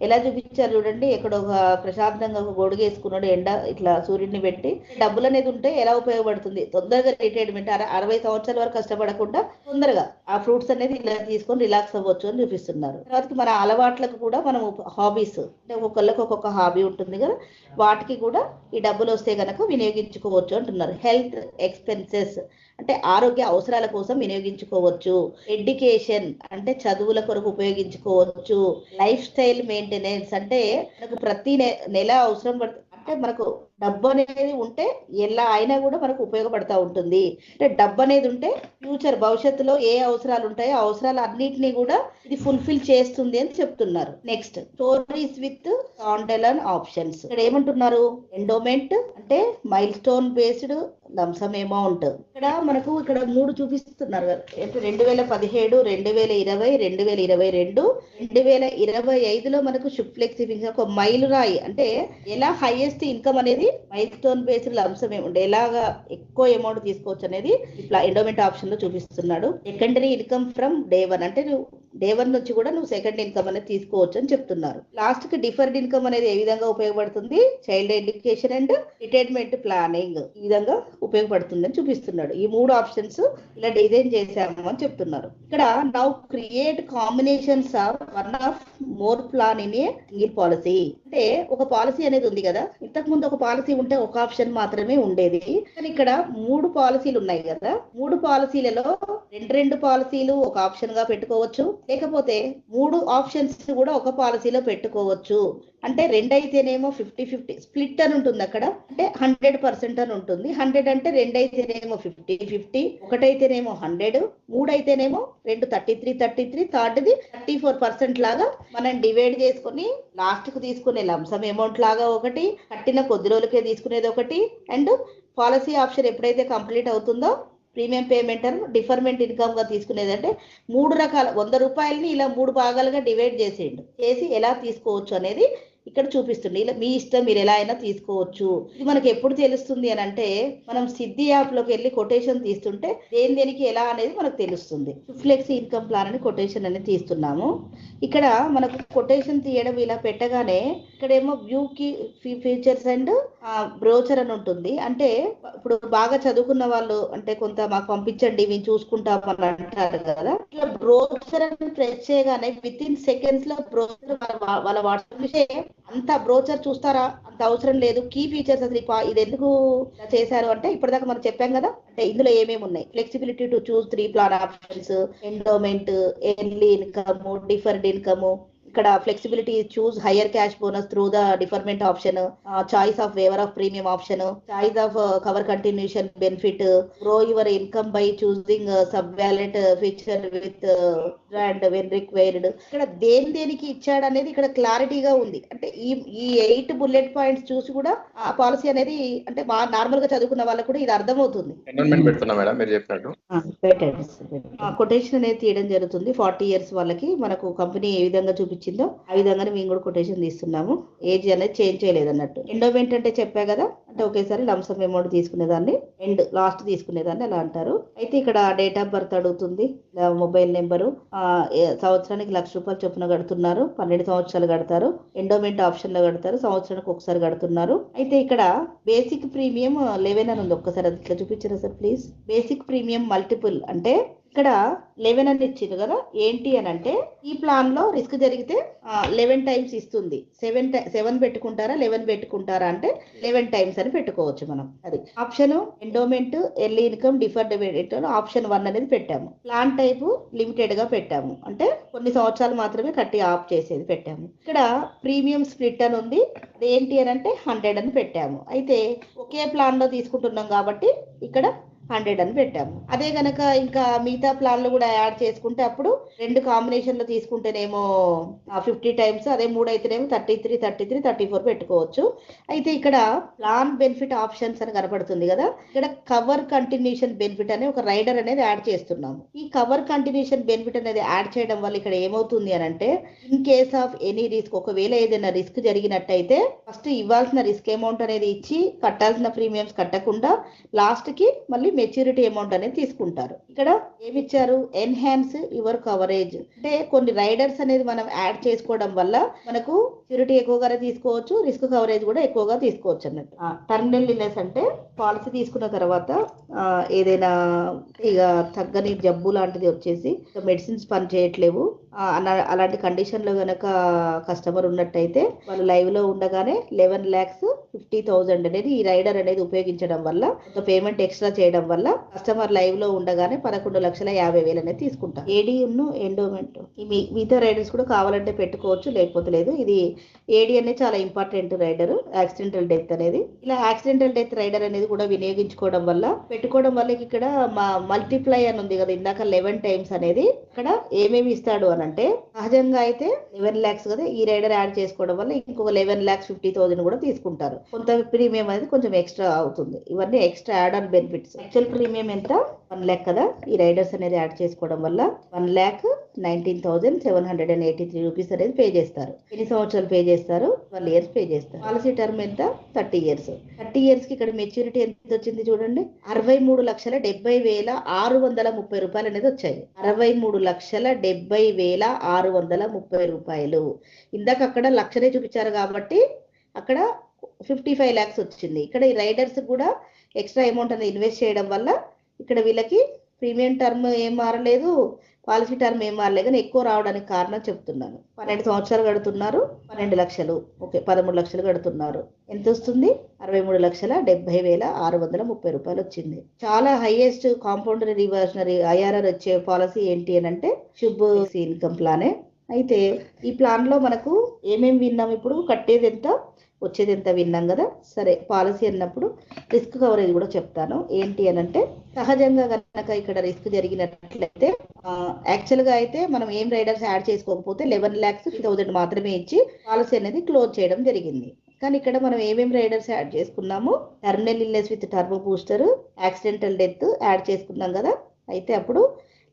ఎలా చూపించారు చూడండి. ఇక్కడ ఒక ప్రశాంతంగా ఒక గొడుగు వేసుకున్నాడు, ఎండ ఇట్లా సూర్యుడిని పెట్టి. డబ్బులు అనేది ఉంటే ఎలా ఉపయోగపడుతుంది? తొందరగా రిటైర్మెంట్ 60 సంవత్సరాల వరకు కష్టపడకుండా తొందరగా ఆ ఫ్రూట్స్ అనేది ఇలా తీసుకొని రిలాక్స్ అవ్వచ్చు అని చూపిస్తున్నారు. తర్వాత మన అలవాట్లకు కూడా మనం హాబీస్ అంటే ఒక్కొక్కళ్ళకి ఒక్కొక్క హాబీ ఉంటుంది కదా, వాటికి కూడా ఈ డబ్బులు వస్తే గనక వినియోగించుకోవచ్చు అంటున్నారు. హెల్త్ ఎక్స్పెన్సెస్ అంటే ఆరోగ్య అవసరాల కోసం వినియోగించుకోవచ్చు. ఎడ్యుకేషన్ అంటే చదువుల కొరకు ఉపయోగించుకోవచ్చు. లైఫ్ స్టైల్ మెయింటెనెన్స్ అంటే మనకు ప్రతి నెల అవసరం పడుతుంది. అంటే మనకు డబ్బు అనేది ఉంటే ఎలా అయినా కూడా మనకు ఉపయోగపడతా ఉంటుంది. అంటే డబ్బు అనేది ఉంటే ఫ్యూచర్ భవిష్యత్తులో ఏ అవసరాలు ఉంటాయో ఆ అవసరాలు అన్నిటినీ కూడా ఇది ఫుల్ఫిల్ చేస్తుంది అని చెప్తున్నారు. Next stories with standard options. ఇక్కడ ఏమంటున్నారు? ఎండోమెంట్ అంటే mile stone based lump sum amount. ఇక్కడ మనకు ఇక్కడ 3 చూపిస్తున్నారు కదా. 2017, 2020, 2022, 2025లో మనకు షుప్లెక్సీ ఒక మైలురాయి అంటే ఎలా హైయెస్ట్ ఇన్కమ్ అనేది mile stone based lump sum amount ఎలాగా ఎక్కువ అమౌంట్ తీసుకోవచ్చు అనేది ఇట్లా ఎండోమెంట్ ఆప్షన్ లో చూపిస్తున్నాడు. సెకండరీ ఇన్కమ్ ఫ్రమ్ డే 1 అంటే నువ్వు డే 1 నుంచి కూడా నువ్వు సెకండ్ ఇన్కమ్ అనేది తీసుకోవచ్చు అని చెప్తున్నారు. లాస్ట్ కి డిఫర్డ్ ఇన్కమ్ అనేది ఏ విధంగా ఉపయోగపడుతుంది? Child education and retirement planning ఈ విధంగా ఉపయోగపడుతుంది అని చూపిస్తున్నాడు. ఈ 3 ఆప్షన్స్ ఇలా డిజైన్ చేశాము అని చెప్తున్నారు. ఇక్కడ now create combinations of one of more plan in a single policy. అంటే ఒక పాలసీ అనేది ఉంది కదా, ఇంతకు ముందు ఒక పాలసీ ఉంటే ఒక ఆప్షన్ మాత్రమే ఉండేది. కానీ ఇక్కడ 3 పాలసీలు ఉన్నాయి కదా, 3 పాలసీలలో 2 పాలసీలు ఒక ఆప్షన్ గా పెట్టుకోవచ్చు, లేకపోతే 3 ఆప్షన్స్ కూడా ఒక పాలసీలో పెట్టుకోవచ్చు. అంటే 2 అయితేనేమో 50-50 స్ప్లిట్ అని ఉంటుంది అక్కడ. అంటే 100% అని ఉంటుంది. 100 అంటే 2 అయితేనేమో 50-50, 1 అయితేనేమో 100, 3 అయితేనేమో 2 33-33, థర్డ్ది 34% లాగా మనం డివైడ్ చేసుకుని లాస్ట్ కు తీసుకునే లంసమ్ అమౌంట్ లాగా ఒకటి, కట్టిన కొద్ది రోజులకే తీసుకునేది ఒకటి, అండ్ పాలసీ ఆప్షన్ ఎప్పుడైతే కంప్లీట్ అవుతుందో ప్రీమియం పేమెంట్ డిఫర్మెంట్ ఇన్కమ్ గా తీసుకునేది. అంటే 3 రకాల 100 రూపాయలని ఇలా 3 భాగాలుగా డివైడ్ చేసి ఎలా తీసుకోవచ్చు అనేది ఇక్కడ చూపిస్తుంది. ఇలా మీ ఇష్టం, మీరు ఎలా అయినా తీసుకోవచ్చు. ఇది మనకి ఎప్పుడు తెలుస్తుంది అని అంటే మనం సిద్ధి యాప్ లోకి వెళ్ళి కొటేషన్ తీస్తుంటే దేనికి ఎలా అనేది మనకు తెలుస్తుంది. ఫ్లెక్సీ ఇన్కమ్ ప్లాన్ అని కొటేషన్ అనేది తీస్తున్నాము. ఇక్కడ మనకు కొటేషన్ తీయడం ఇలా పెట్టగానే ఇక్కడేమో వ్యూ కి ఫీచర్స్ అండ్ బ్రోచర్ అని ఉంటుంది. అంటే ఇప్పుడు బాగా చదువుకున్న వాళ్ళు అంటే కొంత మాకు పంపించండి మేము చూసుకుంటామని అంటారు కదా, ఇట్లా బ్రోచర్ అని ప్రెస్ చేయగానే విత్ ఇన్ సెకండ్స్ లో బ్రోచర్ వాళ్ళ వాట్సాప్ అంత బ్రోచర్ చూస్తారా? అంత అవసరం లేదు. కీ ఫీచర్స్ అసలు ఇది ఎందుకు చేశారు అంటే ఇప్పటిదాకా మనం చెప్పాం కదా, అంటే ఇందులో ఏమేమి ఉన్నాయి? Flexibility to choose 3 plan options, endowment, early income, deferred income, ఇక్కడ flexibility choose higher cash bonus through the deferment option, choice of waiver of premium option, choice of cover continuation benefit, grow your income by choosing sub wallet feature with and when required. ఇక్కడ దేనికి ఇచ్చాడు అనేది ఇక్కడ క్లారిటీగా ఉంది. అంటే ఈ 8 bullet points చూసి కూడా ఆ పాలసీ అనేది అంటే నార్మల్ గా చదువుకున్న వాళ్ళకు కూడా ఇది అర్థమవుతుంది. కొటేషన్ అనేది తీయడం జరుగుతుంది. 40 years వాళ్ళకి మనకు కంపెనీ ఏ విధంగా చూపించిందో ఆ విధంగానే మేము కూడా కొటేషన్ తీస్తున్నాము. ఏజ్ అనేది చేంజ్ చేయలేదు అన్నట్టు. ఎండోమెంట్ అంటే చెప్పా కదా, అంటే ఒకేసారి లంసమ్ అమౌంట్ తీసుకునేదాన్ని, లాస్ట్ తీసుకునేదాన్ని అలా అంటారు. అయితే ఇక్కడ డేట్ ఆఫ్ బర్త్ అడుగుతుంది, మొబైల్ నెంబరు, సంవత్సరానికి ₹1,00,000 చొప్పున కడుతున్నారు, 12 సంవత్సరాలు కడతారు. ఎండోమెంట్ ఆప్షన్ లో కడతారు, సంవత్సరానికి ఒకసారి కడుతున్నారు. అయితే ఇక్కడ బేసిక్ ప్రీమియం 11 అని ఉంది. ఒక్కసారి అది ఇట్లా చూపించారా sir please. Basic premium multiple అంటే ఇక్కడ 11 అని ఇచ్చింది కదా, ఏంటి అని అంటే ఈ ప్లాన్ లో రిస్క్ జరిగితే 11 టైమ్స్ ఇస్తుంది. 7 పెట్టుకుంటారా 11 పెట్టుకుంటారా అంటే 11 టైమ్స్ అని పెట్టుకోవచ్చు మనం. అది option endowment, early income, deferred benefit option 1 అనేది పెట్టాము. ప్లాన్ టైప్ లిమిటెడ్ గా పెట్టాము, అంటే కొన్ని సంవత్సరాలు మాత్రమే కట్టి ఆఫ్ చేసేది పెట్టాము. ఇక్కడ ప్రీమియం స్ప్లిట్ అని ఉంది, అదేంటి అని అంటే 100 అని పెట్టాము. అయితే ఒకే ప్లాన్ లో తీసుకుంటున్నాం కాబట్టి ఇక్కడ 100 అని పెట్టాము. అదే గనక ఇంకా మిగతా ప్లాన్లు కూడా యాడ్ చేసుకుంటే అప్పుడు 2 కాంబినేషన్ లో తీసుకుంటేనేమో 50 టైమ్స్, అదే 3 అయితేనేమో 33, 33, 34 పెట్టుకోవచ్చు. అయితే ఇక్కడ ప్లాన్ బెనిఫిట్ ఆప్షన్స్ అని కనపడుతుంది కదా, ఇక్కడ కవర్ కంటిన్యూషన్ బెనిఫిట్ అనే ఒక రైడర్ అనేది యాడ్ చేస్తున్నాము. ఈ కవర్ కంటిన్యూషన్ బెనిఫిట్ అనేది యాడ్ చేయడం వల్ల ఇక్కడ ఏమవుతుంది అని అంటే in case of any risk, ఒకవేళ ఏదైనా రిస్క్ జరిగినట్టయితే ఫస్ట్ ఇవ్వాల్సిన రిస్క్ అమౌంట్ అనేది ఇచ్చి కట్టాల్సిన ప్రీమియమ్స్ కట్టకుండా లాస్ట్ కి మళ్ళీ మెచ్యూరిటీ అమౌంట్ అనేది తీసుకుంటారు. ఇక్కడ ఏమిచ్చారు, ఎన్హాన్స్ యువర్ కవరేజ్, అంటే కొన్ని రైడర్స్ అనేది మనం యాడ్ చేసుకోవడం వల్ల మనకు మెచ్యూరిటీ ఎక్కువగానే తీసుకోవచ్చు, రిస్క్ కవరేజ్ కూడా ఎక్కువగా తీసుకోవచ్చు అన్నట్టు. టర్మినల్ ఇల్నెస్ అంటే పాలసీ తీసుకున్న తర్వాత ఏదైనా ఇక తగ్గని జబ్బు లాంటిది వచ్చేసి మెడిసిన్స్ పని చేయట్లేవు అలాంటి కండిషన్ లో గనక కస్టమర్ ఉన్నట్టయితే వాళ్ళు లైవ్ లో ఉండగానే 11,50,000 అనేది ఈ రైడర్ అనేది ఉపయోగించడం వల్ల, పేమెంట్ ఎక్స్ట్రా చేయడం వల్ల కస్టమర్ లైవ్ లో ఉండగానే 11,50,000 అనేది తీసుకుంటారు. ఏడీ ఎండోమెంట్ ఈ మిగతా రైడర్స్ కూడా కావాలంటే పెట్టుకోవచ్చు, లేకపోతే లేదు. ఇది ఏడీ అనేది చాలా ఇంపార్టెంట్ రైడర్, యాక్సిడెంటల్ డెత్ అనేది. ఇలా యాక్సిడెంటల్ డెత్ రైడర్ అనేది కూడా వినియోగించుకోవడం వల్ల పెట్టుకోవడం వల్ల ఇక్కడ మల్టిప్లై అని ఉంది కదా ఇందాక 11 టైమ్స్ అనేది, ఇక్కడ ఏమేమి ఇస్తాడు అని అంటే సహజంగా అయితే 11 lakhs కదా, ఈ రైడర్ యాడ్ చేసుకోవడం వల్ల ఇంకొక 11,50,000 కూడా తీసుకుంటారు. కొంత ప్రీమియం అనేది కొంచెం ఎక్స్ట్రా అవుతుంది. ఇవన్నీ extra add on benefits. Actual premium ఎంత 1 lakh కదా, ఈ రైడర్స్ అనేది యాడ్ చేసుకోవడం వల్ల 1,19,783 రూపీస్ అనేది పే చేస్తారు. ఎన్ని సంవత్సరాలు పే చేస్తారు, 12 years పే చేస్తారు. పాలసీ టర్మ్ ఎంత 30 years. 30 years కి ఇక్కడ మెచ్యూరిటీ ఎంత వచ్చింది చూడండి, 63,70,630 రూపాయలు అనేది వచ్చాయి. 63,70,630 రూపాయలు. ఇందాక అక్కడ లక్షనే చూపించారు కాబట్టి అక్కడ 55 lakhs వచ్చింది. ఇక్కడ ఈ రైడర్స్ కూడా ఎక్స్ట్రా అమౌంట్ అనేది ఇన్వెస్ట్ చేయడం వల్ల ఇక్కడ వీళ్ళకి ప్రీమియం టర్మ్ ఏం మారలేదు, పాలసీ టర్మ్ ఏం మారలేదు, కానీ ఎక్కువ రావడానికి కారణం చెప్తున్నాను. 12 సంవత్సరాలు కడుతున్నారు, 12 లక్షలు, ఓకే 13 లక్షలు కడుతున్నారు. ఎంత వస్తుంది, 63,70,630 రూపాయలు వచ్చింది. చాలా హైయెస్ట్ కాంపౌండరీ రివర్షనరీ IRR వచ్చే పాలసీ ఏంటి అని అంటే శుభ్ ఇన్కమ్ ప్లానే. అయితే ఈ ప్లాన్ లో మనకు ఏమేమి విన్నాం, ఇప్పుడు కట్టేది ఎంత వచ్చేది ఎంత విన్నాం కదా. సరే, పాలసీ అన్నప్పుడు రిస్క్ కవరేజ్ కూడా చెప్తాను. ఏంటి అని అంటే సహజంగా కనుక ఇక్కడ రిస్క్ జరిగినట్లయితే యాక్చువల్ గా అయితే మనం ఏం రైడర్స్ యాడ్ చేసుకోకపోతే 11,50,000 మాత్రమే ఇచ్చి పాలసీ అనేది క్లోజ్ చేయడం జరిగింది. కానీ ఇక్కడ మనం ఏమేమి రైడర్స్ యాడ్ చేసుకున్నాము, terminal illness with turbo booster, accidental death add చేసుకున్నాం కదా. అయితే అప్పుడు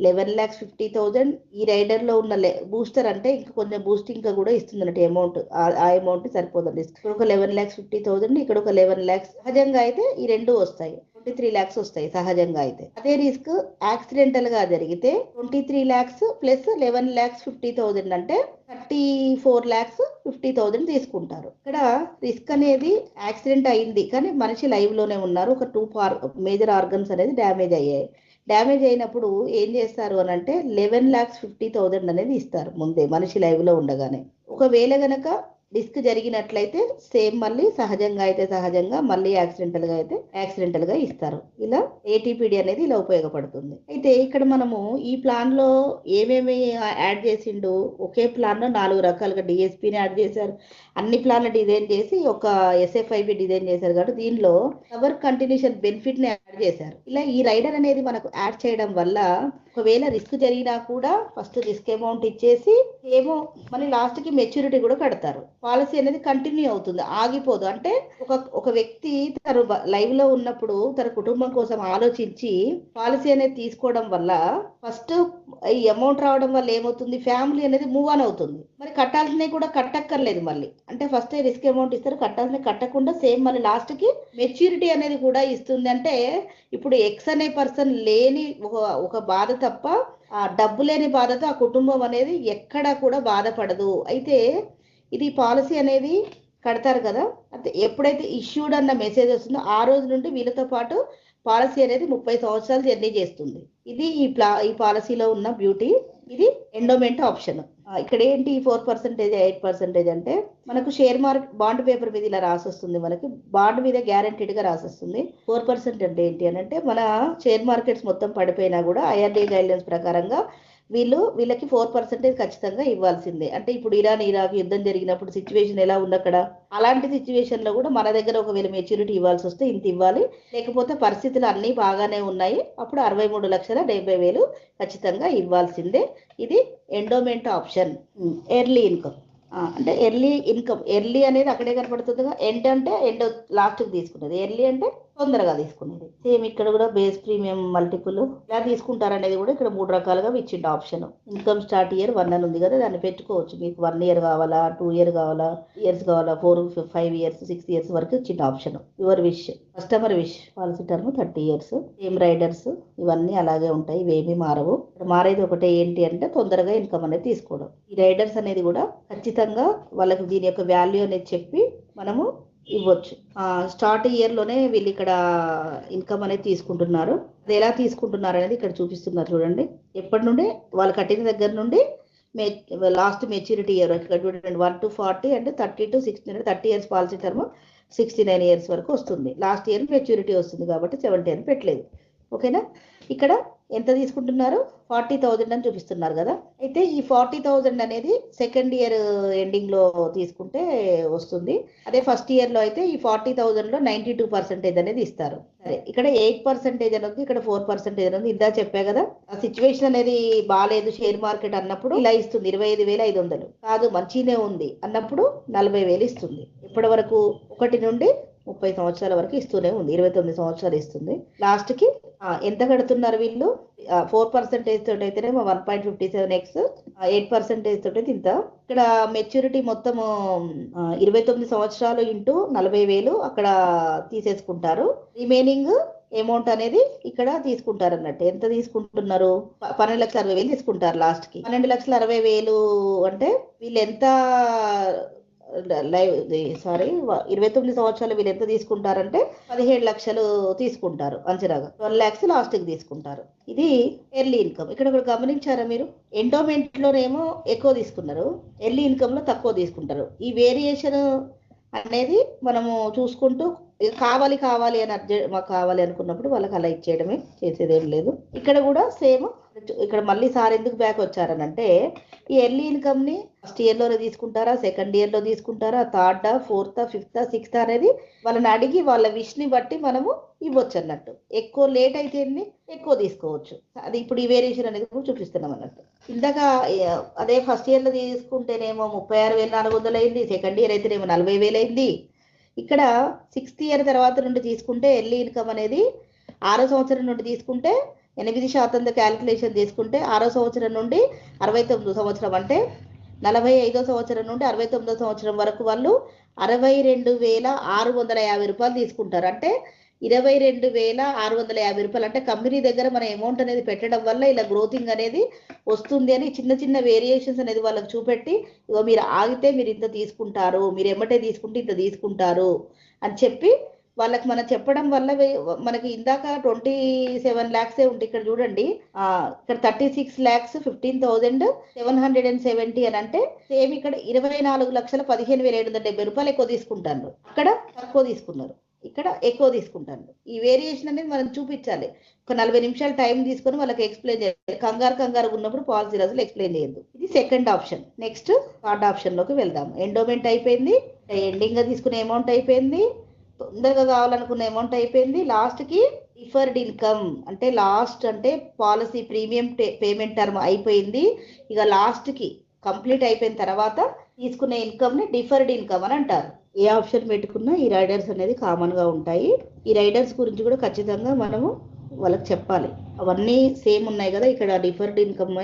11,50,000 ఈ రైడర్ లో ఉన్న బూస్టర్ అంటే ఇంకా కొంచెం బూస్టింగ్ కూడా ఇస్తుంది అన్నట్టు అమౌంట్. ఆ అమౌంట్ సరిపోతుంది. ఇక్కడ ఒక 11,50,000, ఇక్కడ ఒక 11 lakhs. సహజంగా అయితే ఈ రెండు వస్తాయి, 23 lakhs వస్తాయి సహజంగా అయితే. అదే రిస్క్ యాక్సిడెంటల్ గా జరిగితే 23 lakhs ప్లస్ 11,50,000 అంటే 34,50,000 తీసుకుంటారు. ఇక్కడ రిస్క్ అనేది యాక్సిడెంట్ అయింది కానీ మనిషి లైవ్ లోనే ఉన్నారు, ఒక 2 మేజర్ ఆర్గన్స్ అనేది డ్యామేజ్ అయ్యాయి. డ్యామేజ్ అయినప్పుడు ఏం చేస్తారు అని అంటే 11,50,000 అనేది ఇస్తారు ముందే మనిషి లైవ్ లో ఉండగానే. ఒకవేళ గనక రిస్క్ జరిగినట్లయితే సేమ్ మళ్ళీ సహజంగా అయితే సహజంగా, మళ్ళీ యాక్సిడెంటల్గా అయితే యాక్సిడెంటల్గా ఇస్తారు. ఇలా ఏటీపీడీ అనేది ఇలా ఉపయోగపడుతుంది. అయితే ఇక్కడ మనము ఈ ప్లాన్లో ఏమేమి యాడ్ చేసిండు, ఒకే ప్లాన్లో 4 రకాలుగా డిఎస్పీని యాడ్ చేశారు. అన్ని ప్లాన్లు డిజైన్ చేసి ఒక ఎస్ఎఫ్ఐపి డిజైన్ చేశారు కాబట్టి దీనిలో కవర్ కంటిన్యూషన్ బెనిఫిట్ని యాడ్ చేశారు. ఇలా ఈ రైడర్ అనేది మనకు యాడ్ చేయడం వల్ల ఒకవేళ రిస్క్ జరిగినా కూడా ఫస్ట్ రిస్క్ అమౌంట్ ఇచ్చేసి ఏమో మళ్ళీ లాస్ట్కి మెచ్యూరిటీ కూడా కడతారు. పాలసీ అనేది కంటిన్యూ అవుతుంది, ఆగిపోదు. అంటే ఒక వ్యక్తి తను లైవ్ లో ఉన్నప్పుడు తన కుటుంబం కోసం ఆలోచించి పాలసీ అనేది తీసుకోవడం వల్ల ఫస్ట్ ఈ అమౌంట్ రావడం వల్ల ఏమవుతుంది, ఫ్యామిలీ అనేది మూవ్ ఆన్ అవుతుంది. మరి కట్టాల్సినవి కూడా కట్టక్కర్లేదు మళ్ళీ. అంటే ఫస్ట్ రిస్క్ అమౌంట్ ఇస్తారు, కట్టాల్సినవి కట్టకుండా సేమ్ మళ్ళీ లాస్ట్ కి మెచ్యూరిటీ అనేది కూడా ఇస్తుంది. అంటే ఇప్పుడు ఎక్స్ అనే పర్సన్ లేని ఒక బాధ తప్ప ఆ డబ్బు లేని బాధతో ఆ కుటుంబం అనేది ఎక్కడా కూడా బాధపడదు. అయితే ఇది పాలసీ అనేది కడతారు కదా, అంటే ఎప్పుడైతే ఇష్యూడ్ అన్న మెసేజ్ వస్తుందో ఆ రోజు నుండి వీళ్ళతో పాటు పాలసీ అనేది 30 సంవత్సరాలు జర్నీ చేస్తుంది. ఇది ఈ పాలసీలో ఉన్న బ్యూటీ. ఇది ఎండోమెంట్ ఆప్షన్. ఇక్కడ ఏంటి 4%, 8% అంటే మనకు షేర్ మార్కెట్ బాండ్ పేపర్ మీద ఇలా రాసొస్తుంది, మనకి బాండ్ మీద గ్యారంటీడ్ గా రాసొస్తుంది. 4% అంటే ఏంటి అని అంటే మన షేర్ మార్కెట్స్ మొత్తం పడిపోయినా కూడా ఐఆర్డీ గైడ్లైన్స్ ప్రకారంగా వీళ్ళకి 4% ఖచ్చితంగా ఇవ్వాల్సిందే. అంటే ఇప్పుడు ఇరాక్ యుద్ధం జరిగినప్పుడు సిచ్యువేషన్ ఎలా ఉంది అక్కడ, అలాంటి సిచ్యువేషన్ లో కూడా మన దగ్గర ఒకవేళ మెచ్యూరిటీ ఇవ్వాల్సి వస్తే ఇంత ఇవ్వాలి, లేకపోతే పరిస్థితులు అన్ని బాగానే ఉన్నాయి అప్పుడు 63,70,000 ఖచ్చితంగా ఇవ్వాల్సిందే. ఇది ఎండోమెంట్ ఆప్షన్. ఎర్లీ ఇన్కమ్ అంటే ఎర్లీ ఇన్కమ్, ఎర్లీ అనేది అక్కడే కనపడుతుందిగా. ఎండ్ అంటే ఎండ్ లాస్ట్కి తీసుకునేది, ఎర్లీ అంటే తొందరగా తీసుకునేది. సేమ్ ఇక్కడ కూడా బేస్ ప్రీమియం మల్టిపుల్ ఇలా తీసుకుంటారు అనేది కూడా ఇక్కడ 3 రకాలుగా ఇచ్చిండు ఆప్షన్. ఇన్కమ్ స్టార్ట్ ఇయర్ 1 అని ఉంది కదా, దాన్ని పెట్టుకోవచ్చు. మీకు 1 year కావాలా, 2 year కావాలా, ఇయర్స్ కావాలా, 4, 5 years, 6 years వరకు ఇచ్చిండు option. Your wish, customer wish. Policy term 30 years. Same riders ఇవన్నీ అలాగే ఉంటాయి, ఇవేమీ మారవు. మారేది ఒకటే ఏంటి అంటే తొందరగా ఇన్కమ్ అనేది తీసుకోవడం. ఈ రైడర్స్ అనేది కూడా ఖచ్చితంగా వాళ్ళకి దీని యొక్క వాల్యూ అనేది చెప్పి మనము ఇవ్వచ్చు. స్టార్ట్ ఇయర్ లోనే వీళ్ళు ఇక్కడ ఇన్కమ్ అనేది తీసుకుంటున్నారు. అది ఎలా తీసుకుంటున్నారు అనేది ఇక్కడ చూపిస్తున్నారు చూడండి. ఎప్పటి నుండి వాళ్ళు కట్టిన దగ్గర నుండి లాస్ట్ మెచ్యూరిటీ ఇయర్ ఇక్కడ చూడండి, 1 to 40 అంటే 30 to 60 అంటే 30 years పాలసీ టర్మ్ 69 years వరకు వస్తుంది. లాస్ట్ ఇయర్ మెచ్యూరిటీ వస్తుంది కాబట్టి 70 అని పెట్టలేదు. ఓకేనా. ఇక్కడ ఎంత తీసుకుంటున్నారు, 40,000 అని చూపిస్తున్నారు కదా. అయితే ఈ 40,000 అనేది సెకండ్ ఇయర్ ఎండింగ్ లో తీసుకుంటే వస్తుంది. అదే ఫస్ట్ ఇయర్ లో అయితే ఈ 40,000 లో 92% అనేది ఇస్తారు. సరే, ఇక్కడ 8% అనేది, ఇక్కడ 4% అనేది. ఇందా చెప్పా కదా, ఆ సిచ్యువేషన్ అనేది బాగాలేదు షేర్ మార్కెట్ అన్నప్పుడు ఇలా ఇస్తుంది. 25,500 కాదు మంచినే ఉంది అన్నప్పుడు 40,000 ఇస్తుంది. ఇప్పటి వరకు 1 నుండి 30 సంవత్సరాల వరకు ఇస్తూనే ఉంది, 29 సంవత్సరాలు ఇస్తుంది. లాస్ట్ కి ఎంత కడుతున్నారు వీళ్ళు, 4% తోటి అయితేనేమో 1.57x, 8% తోటి ఇంత. ఇక్కడ మెచ్యూరిటీ మొత్తం 29 సంవత్సరాలు ఇంటూ 40,000 అక్కడ తీసేసుకుంటారు. రిమైనింగ్ అమౌంట్ అనేది ఇక్కడ తీసుకుంటారు అన్నట్టు. ఎంత తీసుకుంటున్నారు, 12,60,000 తీసుకుంటారు లాస్ట్ కి. 12,60,000 అంటే వీళ్ళు ఎంత 29 సంవత్సరాలు వీళ్ళు ఎంత తీసుకుంటారంటే 17 లక్షలు తీసుకుంటారు అంచనాగా. 12 lakhs లాస్ట్ కి తీసుకుంటారు. ఇది ఎర్లీ ఇన్కమ్. ఇక్కడ కూడా గమనించారా మీరు, ఎండోమెంట్ లోనేమో ఎక్కువ తీసుకున్నారు, ఎర్లీ ఇన్కమ్ లో తక్కువ తీసుకుంటారు. ఈ వేరియేషన్ అనేది మనము చూసుకుంటూ కావాలి అని మాకు కావాలి అనుకున్నప్పుడు వాళ్ళకి అలా ఇచ్చేయడమే, చేసేదేం లేదు. ఇక్కడ కూడా సేమ్. ఇక్కడ మళ్ళీ సార్ ఎందుకు బ్యాక్ వచ్చారనంటే ఈ ఎర్లీ ఇన్కమ్ ని ఫస్ట్ ఇయర్ లోనే తీసుకుంటారా, సెకండ్ ఇయర్ లో తీసుకుంటారా, థర్డ్, ఫోర్త్, ఫిఫ్త్, సిక్స్త్ అనేది వాళ్ళని అడిగి వాళ్ళ విష్ ని బట్టి మనము ఇవ్వచ్చు అన్నట్టు. ఎక్కువ లేట్ అయితే ఎక్కువ తీసుకోవచ్చు. అది ఇప్పుడు ఈ వేరియేషన్ అనేది కూడా చూపిస్తున్నాం అన్నట్టు. ఇందాక అదే ఫస్ట్ ఇయర్ లో తీసుకుంటేనేమో 36,400 అయింది, సెకండ్ ఇయర్ అయితేనేమో 40,000 అయింది. ఇక్కడ 6th year తర్వాత నుండి తీసుకుంటే ఎర్లీ ఇన్కమ్ అనేది 6వ సంవత్సరం నుండి తీసుకుంటే 8% క్యాలిక్యులేషన్ తీసుకుంటే 6వ సంవత్సరం నుండి 69వ సంవత్సరం అంటే 45వ సంవత్సరం నుండి 69వ సంవత్సరం వరకు వాళ్ళు 62,650 రూపాయలు తీసుకుంటారు. అంటే 22,650 రూపాయలు. అంటే కంపెనీ దగ్గర మన అమౌంట్ అనేది పెట్టడం వల్ల ఇలా గ్రోతింగ్ అనేది వస్తుంది అని చిన్న చిన్న వేరియేషన్స్ అనేది వాళ్ళకి చూపెట్టి, మీరు ఆగితే మీరు ఇంత తీసుకుంటారు, మీరు ఎమ్మటే తీసుకుంటే ఇంత తీసుకుంటారు అని చెప్పి వాళ్ళకి మనం చెప్పడం వల్ల మనకి ఇందాక 27 lakhs ఉంటే ఇక్కడ చూడండి, ఇక్కడ 36,15,770 అని అంటే సేమ్ ఇక్కడ 24,15,770 రూపాయలు ఎక్కువ తీసుకుంటారు. అక్కడ తక్కువ తీసుకున్నారు, ఇక్కడ ఎక్కువ తీసుకుంటాను. ఈ వేరియేషన్ అనేది మనం చూపించాలి. ఒక 40 నిమిషాలు టైం తీసుకొని వాళ్ళకి ఎక్స్ప్లెయిన్ చేయాలి. కంగారు ఉన్నప్పుడు పాలసీ రోజులు ఎక్స్ప్లెయిన్ చేయొద్దు. ఇది second option. Next third option లోకి వెళ్దాం. ఎండోమెంట్ అయిపోయింది, ఎండింగ్ గా తీసుకునే అమౌంట్ అయిపోయింది, తొందరగా కావాలనుకున్న అమౌంట్ అయిపోయింది. లాస్ట్ కి డిఫర్డ్ ఇన్కమ్ అంటే లాస్ట్ అంటే పాలసీ ప్రీమియం పేమెంట్ టర్మ్ అయిపోయింది. ఇక లాస్ట్ కి కంప్లీట్ అయిపోయిన తర్వాత తీసుకునే ఇన్కమ్ ని డిఫర్డ్ ఇన్కమ్ అని అంటారు. ఏ ఆప్షన్ పెట్టుకున్నా ఈ రైడర్స్ అనేది కామన్ గా ఉంటాయి. ఈ రైడర్స్ గురించి కూడా ఖచ్చితంగా మనము వాళ్ళకి చెప్పాలి. అవన్నీ సేమ్ ఉన్నాయి కదా, ఇక్కడ డిఫర్డ్ ఇన్కమ్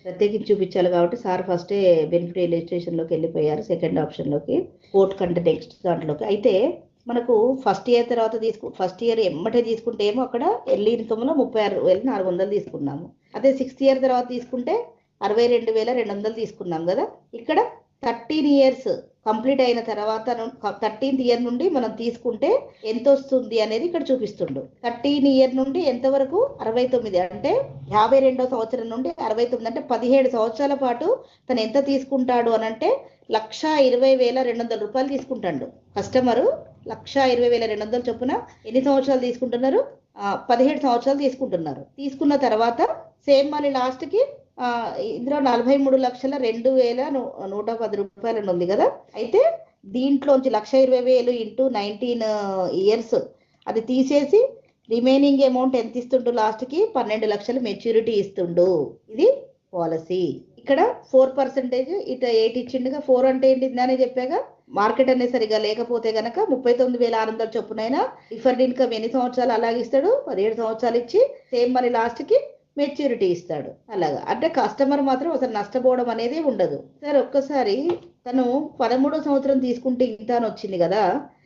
ప్రత్యేకించి చూపించాలి కాబట్టి సార్ ఫస్టే బెనిఫిట్ రిజిస్ట్రేషన్ లోకి వెళ్ళిపోయారు సెకండ్ ఆప్షన్ లోకి, కోర్ట్ కంటే నెక్స్ట్ దాంట్లోకి. అయితే మనకు ఫస్ట్ ఇయర్ తర్వాత ఫస్ట్ ఇయర్ ఎమ్మటే తీసుకుంటే ఏమో అక్కడ ఎర్లీ ఇన్కమ్ లో 36,400 తీసుకున్నాము. అదే 6th ఇయర్ తర్వాత తీసుకుంటే 62,200 తీసుకున్నాం కదా. ఇక్కడ 13 years కంప్లీట్ అయిన తర్వాత 13th ఇయర్ నుండి మనం తీసుకుంటే ఎంత వస్తుంది అనేది ఇక్కడ చూపిస్తుండు. 13 ఇయర్ నుండి ఎంత వరకు 69 అంటే 52వ సంవత్సరం నుండి 69 అంటే 17 సంవత్సరాల పాటు తను ఎంత తీసుకుంటాడు అని అంటే 1,20,200 రూపాయలు తీసుకుంటాడు కస్టమరు. 1,20,200 చొప్పున ఎన్ని సంవత్సరాలు తీసుకుంటున్నారు? 17 సంవత్సరాలు తీసుకుంటున్నారు. తీసుకున్న తర్వాత సేమ్ మళ్ళీ లాస్ట్ కి ఇందులో 43,02,110 రూపాయలు ఉంది కదా. అయితే దీంట్లోంచి 1,20,000 ఇంటూ 19 years అది తీసేసి రిమైనింగ్ అమౌంట్ ఎంత ఇస్తుండు? లాస్ట్ కి 12 లక్షలు మెచ్యూరిటీ ఇస్తుండు. ఇది పాలసీ. ఇక్కడ 4% ఇటు 8 ఇచ్చిండుగా. 4 అంటే ఏంటి ఇందానే చెప్పాగా, మార్కెట్ అనేది సరిగా లేకపోతే గనక 39,600 చొప్పునైనా డిఫర్డ్ ఇన్కమ్ ఎన్ని సంవత్సరాలు అలాగే ఇస్తాడు? 17 సంవత్సరాలు ఇచ్చి సేమ్ మరి లాస్ట్ కి మెచ్యూరిటీ ఇస్తాడు. అలాగా అంటే కస్టమర్ మాత్రం అసలు నష్టపోవడం అనేది ఉండదు. సార్ ఒక్కసారి తను 13వ సంవత్సరం తీసుకుంటే ఇంత అని వచ్చింది కదా,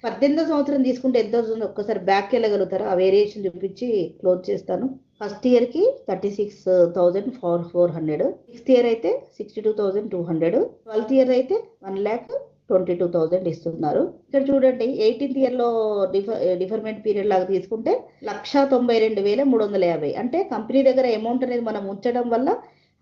18వ సంవత్సరం తీసుకుంటే ఎంత వస్తుంది? ఒక్కసారి బ్యాక్ వెళ్ళగలుగుతారా? ఆ వేరియేషన్ చూపించి క్లోజ్ చేస్తాను. ఫస్ట్ ఇయర్ కి 36,400, 6th ఇయర్ అయితే 62,200, 12th ఇయర్ అయితే 1,22,000 ఇస్తున్నారు. ఇక్కడ చూడండి 18th ఇయర్ లో డిఫర్మెంట్ పీరియడ్ లాగా తీసుకుంటే 1,92,350 అంటే కంపెనీ దగ్గర అమౌంట్ అనేది మనం ఉంచడం వల్ల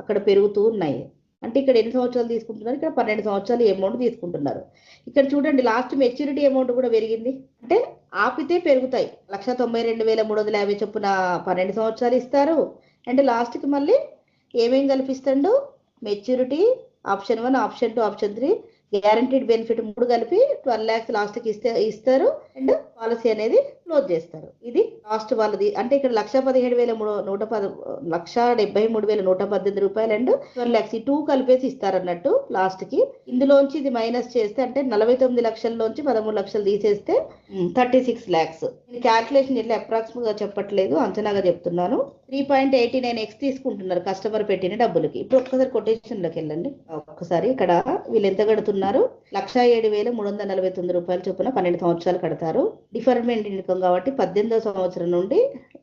అక్కడ పెరుగుతూ ఉన్నాయి. అంటే ఇక్కడ ఎన్ని సంవత్సరాలు తీసుకుంటున్నారు? ఇక్కడ 12 సంవత్సరాలు అమౌంట్ తీసుకుంటున్నారు. ఇక్కడ చూడండి లాస్ట్ మెచ్యూరిటీ అమౌంట్ కూడా పెరిగింది. అంటే ఆపితే పెరుగుతాయి. 1,92,350 చొప్పున 12 సంవత్సరాలు ఇస్తారు. అండ్ లాస్ట్ కి మళ్ళీ ఏమేం కల్పిస్తాడు? Maturity, option 1, option 2, option 3, guaranteed benefit 3 కలిపి 12 lakhs లాస్ట్ కి ఇస్తారు. అండ్ పాలసీ అనేది క్లోజ్ చేస్తారు. ఇది లాస్ట్ వాళ్ళది. అంటే ఇక్కడ 1,73,118 రూపాయలు అండ్ 12 lakhs ఈ 2 కలిపేసి ఇస్తారు అన్నట్టు లాస్ట్ కి. ఇందులోంచి ఇది మైనస్ చేస్తే అంటే 49 లక్షల్లోంచి 13 లక్షలు తీసేస్తే 36 lakhs. క్యాల్కులేషన్ ఇట్లా అప్రాక్సిమేట్ గా చెప్పట్లేదు, అంచనాగా చెప్తున్నాను. 3.89x తీసుకుంటున్నారు కస్టమర్ పెట్టిన డబ్బులకి. ఇప్పుడు ఒక్కసారి కొటేషన్ లోకి వెళ్ళండి. ఒక్కసారి ఇక్కడ వీళ్ళు ఎంత కడుతున్నారు? 1,07,349 రూపాయలు చొప్పున 12 సంవత్సరాలు కడతారు. డిఫర్మెంట్ ఇన్కమ్ కాబట్టి 18వ సంవత్సరం నుండి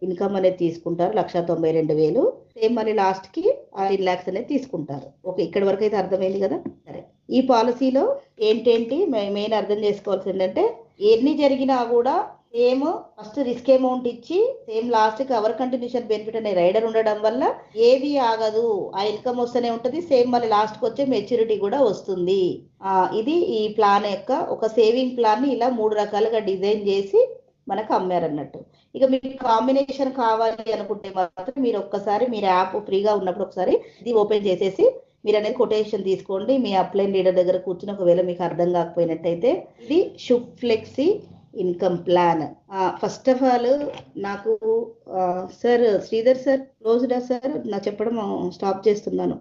ఇన్కమ్ అనేది తీసుకుంటారు 1,92,000. సేమ్ మళ్ళీ లాస్ట్ కి 10 lakhs అనేది తీసుకుంటారు. ఓకే, ఇక్కడ వరకు అయితే అర్థమైంది కదా. సరే, ఈ పాలసీలో ఏంటేంటి మెయిన్ అర్థం చేసుకోవాల్సింది ఏంటంటే ఎన్ని జరిగినా కూడా సేమ్ ఫస్ట్ రిస్క్ అమౌంట్ ఇచ్చి సేమ్ లాస్ట్ కి అవర్ కంటిన్యూషన్ బెనిఫిట్ అనే రైడర్ ఉండడం వల్ల ఏది ఆగదు, ఆ ఇన్కమ్ వస్తూనే ఉంటది. సేమ్ మళ్ళీ లాస్ట్ కి వచ్చే మెచ్యూరిటీ కూడా వస్తుంది. ఇది ఈ ప్లాన్ యొక్క ఒక సేవింగ్ ప్లాన్ ని ఇలా 3 రకాలుగా డిజైన్ చేసి మనకు అమ్మారన్నట్టు. ఇక మీకు కాంబినేషన్ కావాలి అనుకుంటే మాత్రం మీరు ఒక్కసారి మీరు యాప్ ఫ్రీగా ఉన్నప్పుడు ఒకసారి ఇది ఓపెన్ చేసేసి మీరు అనేది కొటేషన్ తీసుకోండి. మీ అప్లైన్ లీడర్ దగ్గర కూర్చుని ఒకవేళ మీకు అర్థం కాకపోయినట్టయితే ఇది Shubh flexi income plan. First of all నాకు సార్ శ్రీధర్ సార్ క్లోజ్డా సార్ నా చెప్పడం స్టాప్ చేస్తున్నాను.